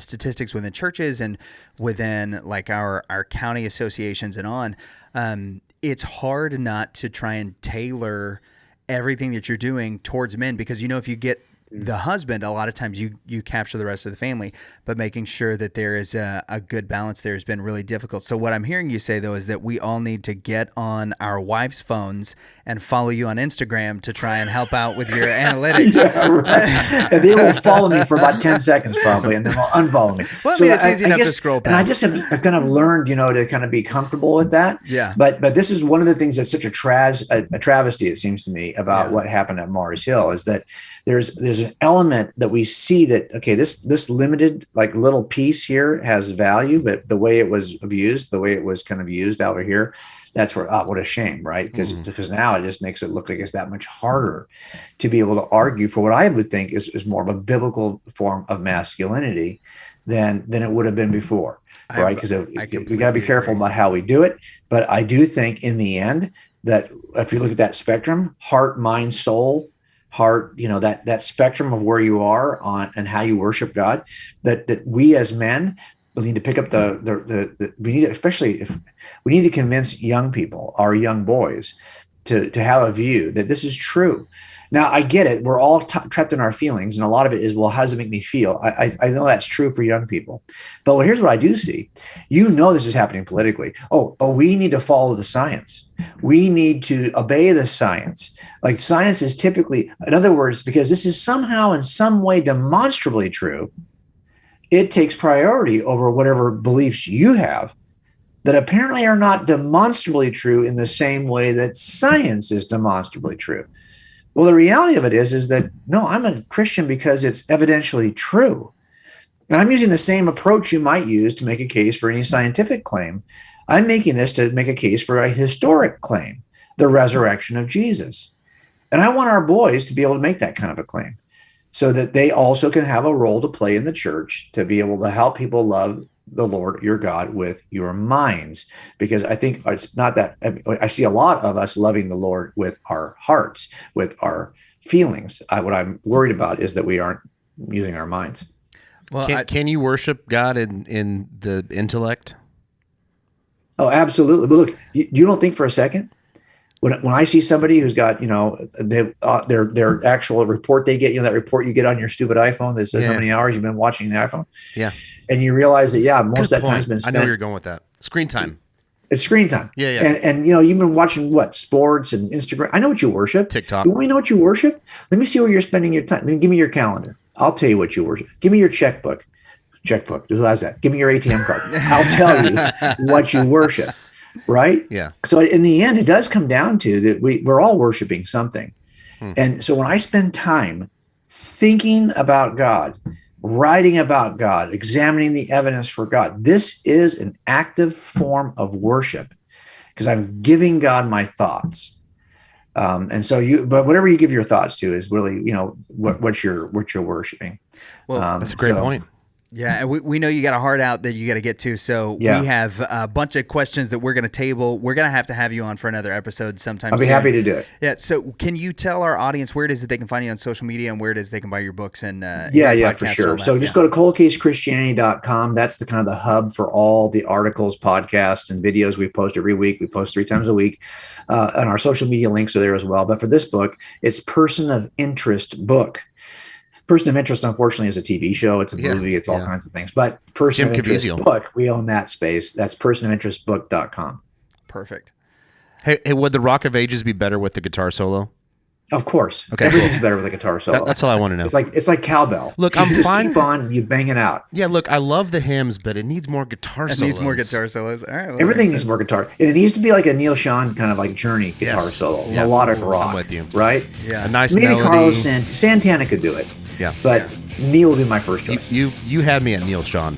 statistics within churches and within like our county associations and on, it's hard not to try and tailor everything that you're doing towards men, because if you get the husband, a lot of times you capture the rest of the family, but making sure that there is a good balance there has been really difficult. So what I'm hearing you say, though, is that we all need to get on our wives' phones and follow you on Instagram to try and help out with your analytics. Yeah, right. And they will follow me for about 10 seconds probably, and then they'll unfollow me. Well, it's easy enough to scroll past. And I just have kind of learned, to kind of be comfortable with that. Yeah. But this is one of the things that's such a travesty, it seems to me, about what happened at Mars Hill, is that there's an element that we see that, okay, this limited like little piece here has value, but the way it was abused, the way it was kind of used over here, that's where, what a shame, right? Because now it just makes it look like it's that much harder to be able to argue for what I would think is more of a biblical form of masculinity than it would have been before, right? Because we got to be careful about how we do it. But I do think in the end that if you look at that spectrum, heart, mind, soul, heart, that spectrum of where you are on and how you worship God, that we as men will need to pick up we need, especially if we need to convince young people, our young boys, to have a view that this is true. Now, I get it. We're all trapped in our feelings. And a lot of it is, well, how does it make me feel? I know that's true for young people. But here's what I do see. This is happening politically. Oh, we need to follow the science. We need to obey the science. Like science is typically, in other words, because this is somehow in some way demonstrably true, it takes priority over whatever beliefs you have that apparently are not demonstrably true in the same way that science is demonstrably true. Well, the reality of it is that, no, I'm a Christian because it's evidentially true. And I'm using the same approach you might use to make a case for any scientific claim. I'm making this to make a case for a historic claim, the resurrection of Jesus. And I want our boys to be able to make that kind of a claim so that they also can have a role to play in the church to be able to help people love the Lord your God with your minds. Because I think it's not that, I see a lot of us loving the Lord with our hearts, with our feelings. What I'm worried about is that we aren't using our minds. Well, can you worship God in the intellect? Oh, absolutely. But look, you don't think for a second when I see somebody who's got, their actual report they get, that report you get on your stupid iPhone that says how many hours you've been watching the iPhone. Yeah. And you realize that, most of that time's been spent. I know where you're going with that. Screen time. It's screen time. Yeah. And you've been watching sports and Instagram. I know what you worship. TikTok. You want me to know what you worship? Let me see where you're spending your time. Give me your calendar. I'll tell you what you worship. Give me your checkbook. Who has that? Give me your ATM card. I'll tell you what you worship. Right? Yeah. So in the end, it does come down to that we're all worshiping something. And so when I spend time thinking about God, writing about God, examining the evidence for God, this is an active form of worship because I'm giving God my thoughts. And so but whatever you give your thoughts to is really, what you're worshiping. Well, that's a great point. Yeah, and we know you got a heart out that you got to get to, so we have a bunch of questions that we're going to table. We're going to have you on for another episode sometime soon. I'll be happy to do it. Yeah, so can you tell our audience where it is that they can find you on social media and where it is they can buy your books and for sure. So just go to coldcasechristianity.com. That's the kind of the hub for all the articles, podcasts, and videos we post every week. We post 3 times a week, and our social media links are there as well. But for this book, it's Person of Interest book. Person of Interest, unfortunately, is a TV show. It's a movie. It's all kinds of things. But Person of Interest book, we own that space. That's personofinterestbook.com. Perfect. Hey, would the Rock of Ages be better with the guitar solo? Of course. Okay, everything's better with a guitar solo. That's all I want to know. It's like cowbell. Look, I'm just fine. Keep on, you bang it out. Yeah, look, I love the hymns, but it needs more guitar solos. It needs more guitar solos. All right, well, everything needs more guitar. And it needs to be like a Neal Schon kind of like Journey guitar solo. Yeah. Melodic rock. I'm with you. Right? Yeah. A nice maybe melody. Carlos Santana could do it. Yeah. But Neal would be my first choice. You had me at Neal Schon.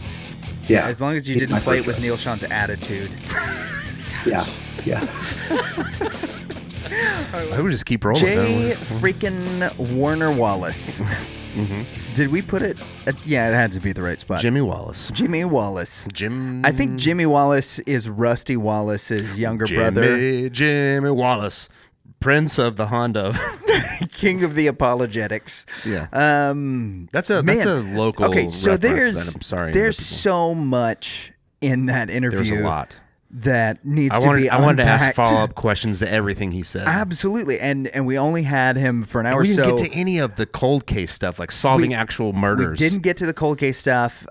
Yeah. As long as you He's didn't my play it first with choice. Neal Schon's attitude. Yeah. I would just keep rolling. J freaking Warner Wallace. Did we put it? Yeah, it had to be the right spot. Jimmy Wallace. Jimmy Wallace. Jim. I think Jimmy Wallace is Rusty Wallace's younger brother. Jimmy Wallace, Prince of the Honda. King of the apologetics. Yeah. That's a local. Okay, so reference that I'm sorry. there's to people. so much in that interview. There's a lot. That needs to be I wanted to ask unpacked. follow-up questions to everything he said. Absolutely, and we only had him for an hour. We didn't so get to any of the cold case stuff, like solving actual murders. We didn't get to the cold case stuff.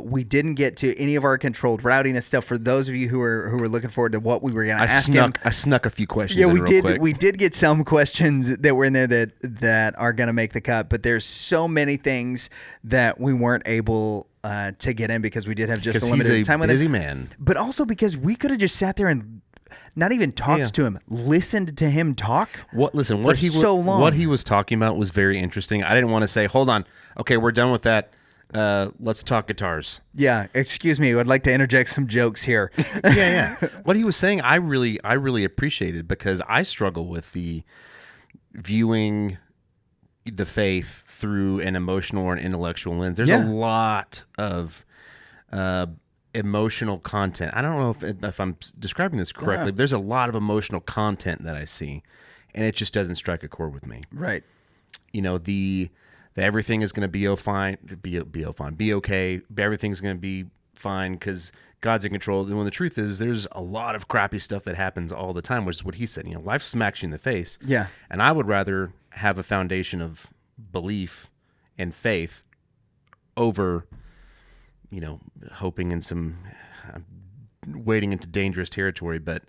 We didn't get to any of our controlled routiness stuff. For those of you who were looking forward to what we were going to ask him, I snuck a few questions. yeah, in we real did. Quick. We did get some questions that were in there that are going to make the cut. But there's so many things that we weren't able to get in because we did have just a limited time with busy him. Man. But also because we could have just sat there and not even talked to him, listened to him talk. What he so long. What he was talking about was very interesting. I didn't want to say, "Hold on, okay, we're done with that. Let's talk guitars." Yeah, excuse me. I'd like to interject some jokes here. yeah. What he was saying, I really appreciated because I struggle with the viewing the faith through an emotional or an intellectual lens. There's a lot of emotional content. I don't know if I'm describing this correctly, but there's a lot of emotional content that I see, and it just doesn't strike a chord with me. Right. You know, the everything is going to be be okay. Everything's going to be fine because God's in control. And when the truth is, there's a lot of crappy stuff that happens all the time, which is what he said. You know, life smacks you in the face. Yeah. And I would rather have a foundation of belief and faith over, you know, hoping in some wading into dangerous territory, but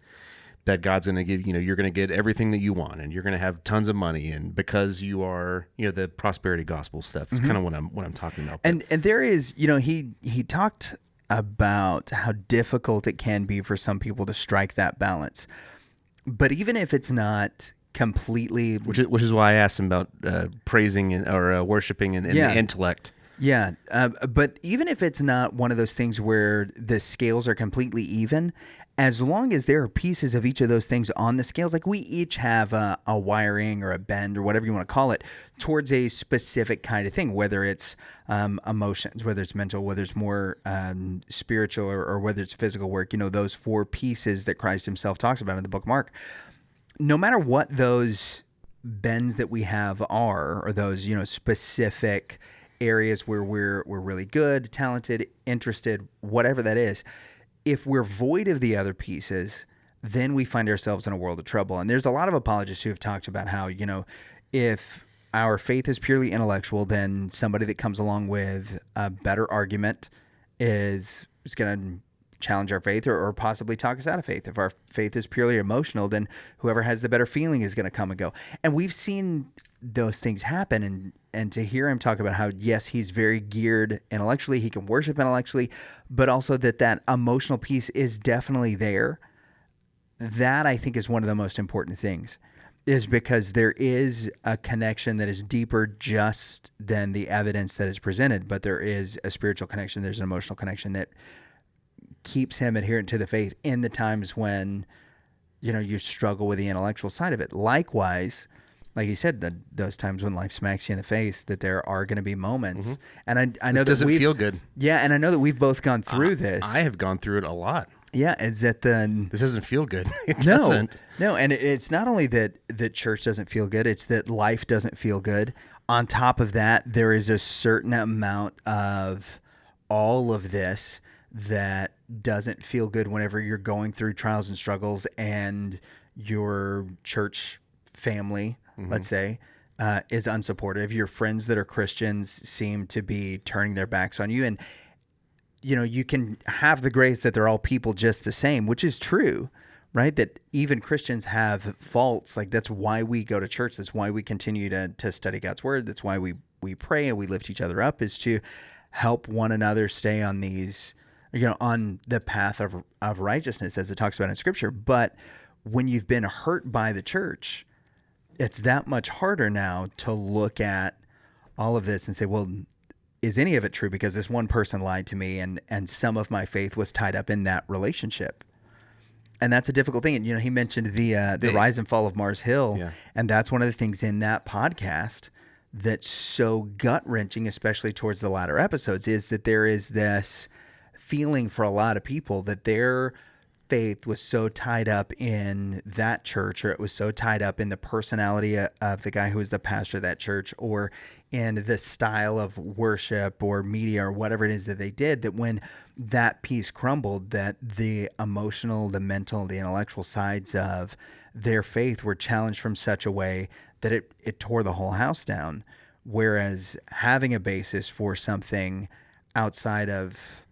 that God's going to give, you know, you're going to get everything that you want and you're going to have tons of money. And because you are, you know, the prosperity gospel stuff is kind of what I'm talking about. And there is, you know, he talked about how difficult it can be for some people to strike that balance. But even if it's not completely, which is why I asked him about praising or worshiping and the intellect. Yeah, but even if it's not one of those things where the scales are completely even, as long as there are pieces of each of those things on the scales, like we each have a wiring or a bend or whatever you want to call it towards a specific kind of thing, whether it's emotions, whether it's mental, whether it's more spiritual or whether it's physical work, you know, those four pieces that Christ himself talks about in the book of Mark. No matter what those bends that we have are, or those, you know, specific areas where we're really good, talented, interested, whatever that is, if we're void of the other pieces, then we find ourselves in a world of trouble. And there's a lot of apologists who have talked about how, you know, if our faith is purely intellectual, then somebody that comes along with a better argument is going to challenge our faith or possibly talk us out of faith. If our faith is purely emotional, then whoever has the better feeling is going to come and go. And we've seen those things happen, and to hear him talk about how, yes, he's very geared intellectually, he can worship intellectually, but also that emotional piece is definitely there. That, I think, is one of the most important things, is because there is a connection that is deeper just than the evidence that is presented, but there is a spiritual connection, there's an emotional connection that keeps him adherent to the faith in the times when, you know, you struggle with the intellectual side of it. Likewise, like you said, those times when life smacks you in the face, that there are going to be moments. And I know that doesn't feel good. Yeah, and I know that we've both gone through this. I have gone through it a lot. Yeah, it's that this doesn't feel good. It doesn't. No, and it's not only that church doesn't feel good, it's that life doesn't feel good. On top of that, there is a certain amount of all of this that doesn't feel good whenever you're going through trials and struggles and your church family, let's say, is unsupportive. Your friends that are Christians seem to be turning their backs on you. And, you know, you can have the grace that they're all people just the same, which is true, right? That even Christians have faults. Like, that's why we go to church. That's why we continue to study God's word. That's why we pray and we lift each other up, is to help one another stay on these, you know, on the path of righteousness, as it talks about in Scripture. But when you've been hurt by the church, it's that much harder now to look at all of this and say, well, is any of it true? Because this one person lied to me, and some of my faith was tied up in that relationship. And that's a difficult thing. And, you know, he mentioned the rise and fall of Mars Hill. Yeah. And that's one of the things in that podcast that's so gut-wrenching, especially towards the latter episodes, is that there is this feeling for a lot of people that their faith was so tied up in that church, or it was so tied up in the personality of the guy who was the pastor of that church, or in the style of worship or media or whatever it is that they did, that when that piece crumbled, that the emotional, the mental, the intellectual sides of their faith were challenged from such a way that it tore the whole house down. Whereas having a basis for something outside of,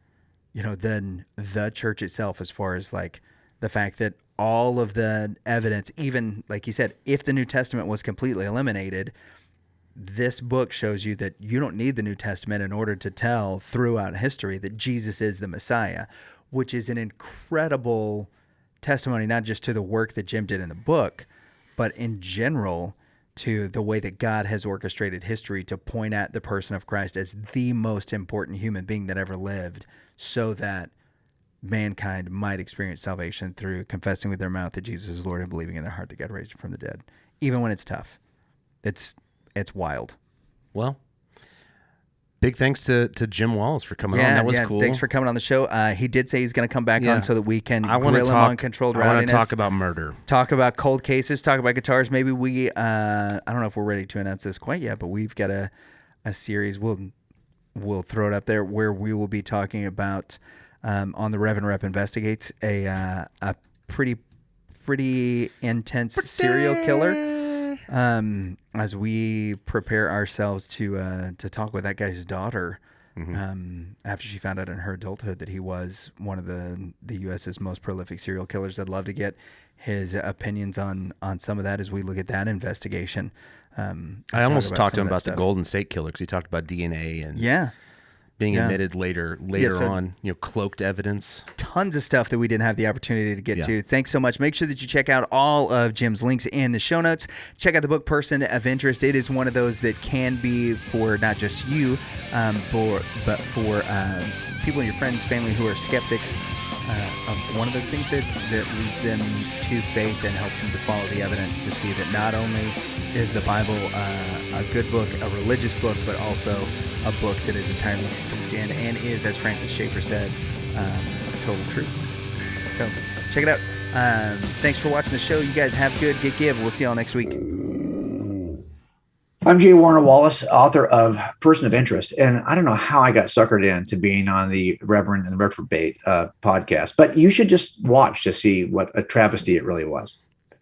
you know, then the church itself, as far as like the fact that all of the evidence, even like you said, if the New Testament was completely eliminated, this book shows you that you don't need the New Testament in order to tell throughout history that Jesus is the Messiah, which is an incredible testimony, not just to the work that Jim did in the book, but in general to the way that God has orchestrated history to point at the person of Christ as the most important human being that ever lived, so that mankind might experience salvation through confessing with their mouth that Jesus is Lord and believing in their heart that God raised him from the dead. Even when it's tough. It's wild. Well, big thanks to Jim Wallace for coming on. That was cool. Thanks for coming on the show. He did say he's going to come back on so that we can grill him on controlled rowdiness. I want to talk about murder. Talk about cold cases. Talk about guitars. Maybe we, I don't know if we're ready to announce this quite yet, but we've got a series. We'll throw it up there where we will be talking about, on the Rev and Rep Investigates, a pretty intense serial killer. As we prepare ourselves to talk with that guy's daughter, after she found out in her adulthood that he was one of the U.S.'s most prolific serial killers. I'd love to get his opinions on some of that as we look at that investigation. I almost talked to him about the Golden State Killer, because he talked about DNA and being admitted later on, you know, cloaked evidence. Tons of stuff that we didn't have the opportunity to get to. Thanks so much. Make sure that you check out all of Jim's links in the show notes. Check out the book Person of Interest. It is one of those that can be for not just you, but for people in your friends, family who are skeptics. One of those things that leads them to faith and helps them to follow the evidence to see that not only is the Bible a good book, a religious book, but also a book that is entirely steeped in and is, as Francis Schaeffer said, total truth. So check it out. Thanks for watching the show. You guys have good, get give. We'll see y'all next week. I'm J Warner Wallace, author of Person of Interest, and I don't know how I got suckered into being on the Reverend and Reprobate podcast, but you should just watch to see what a travesty it really was.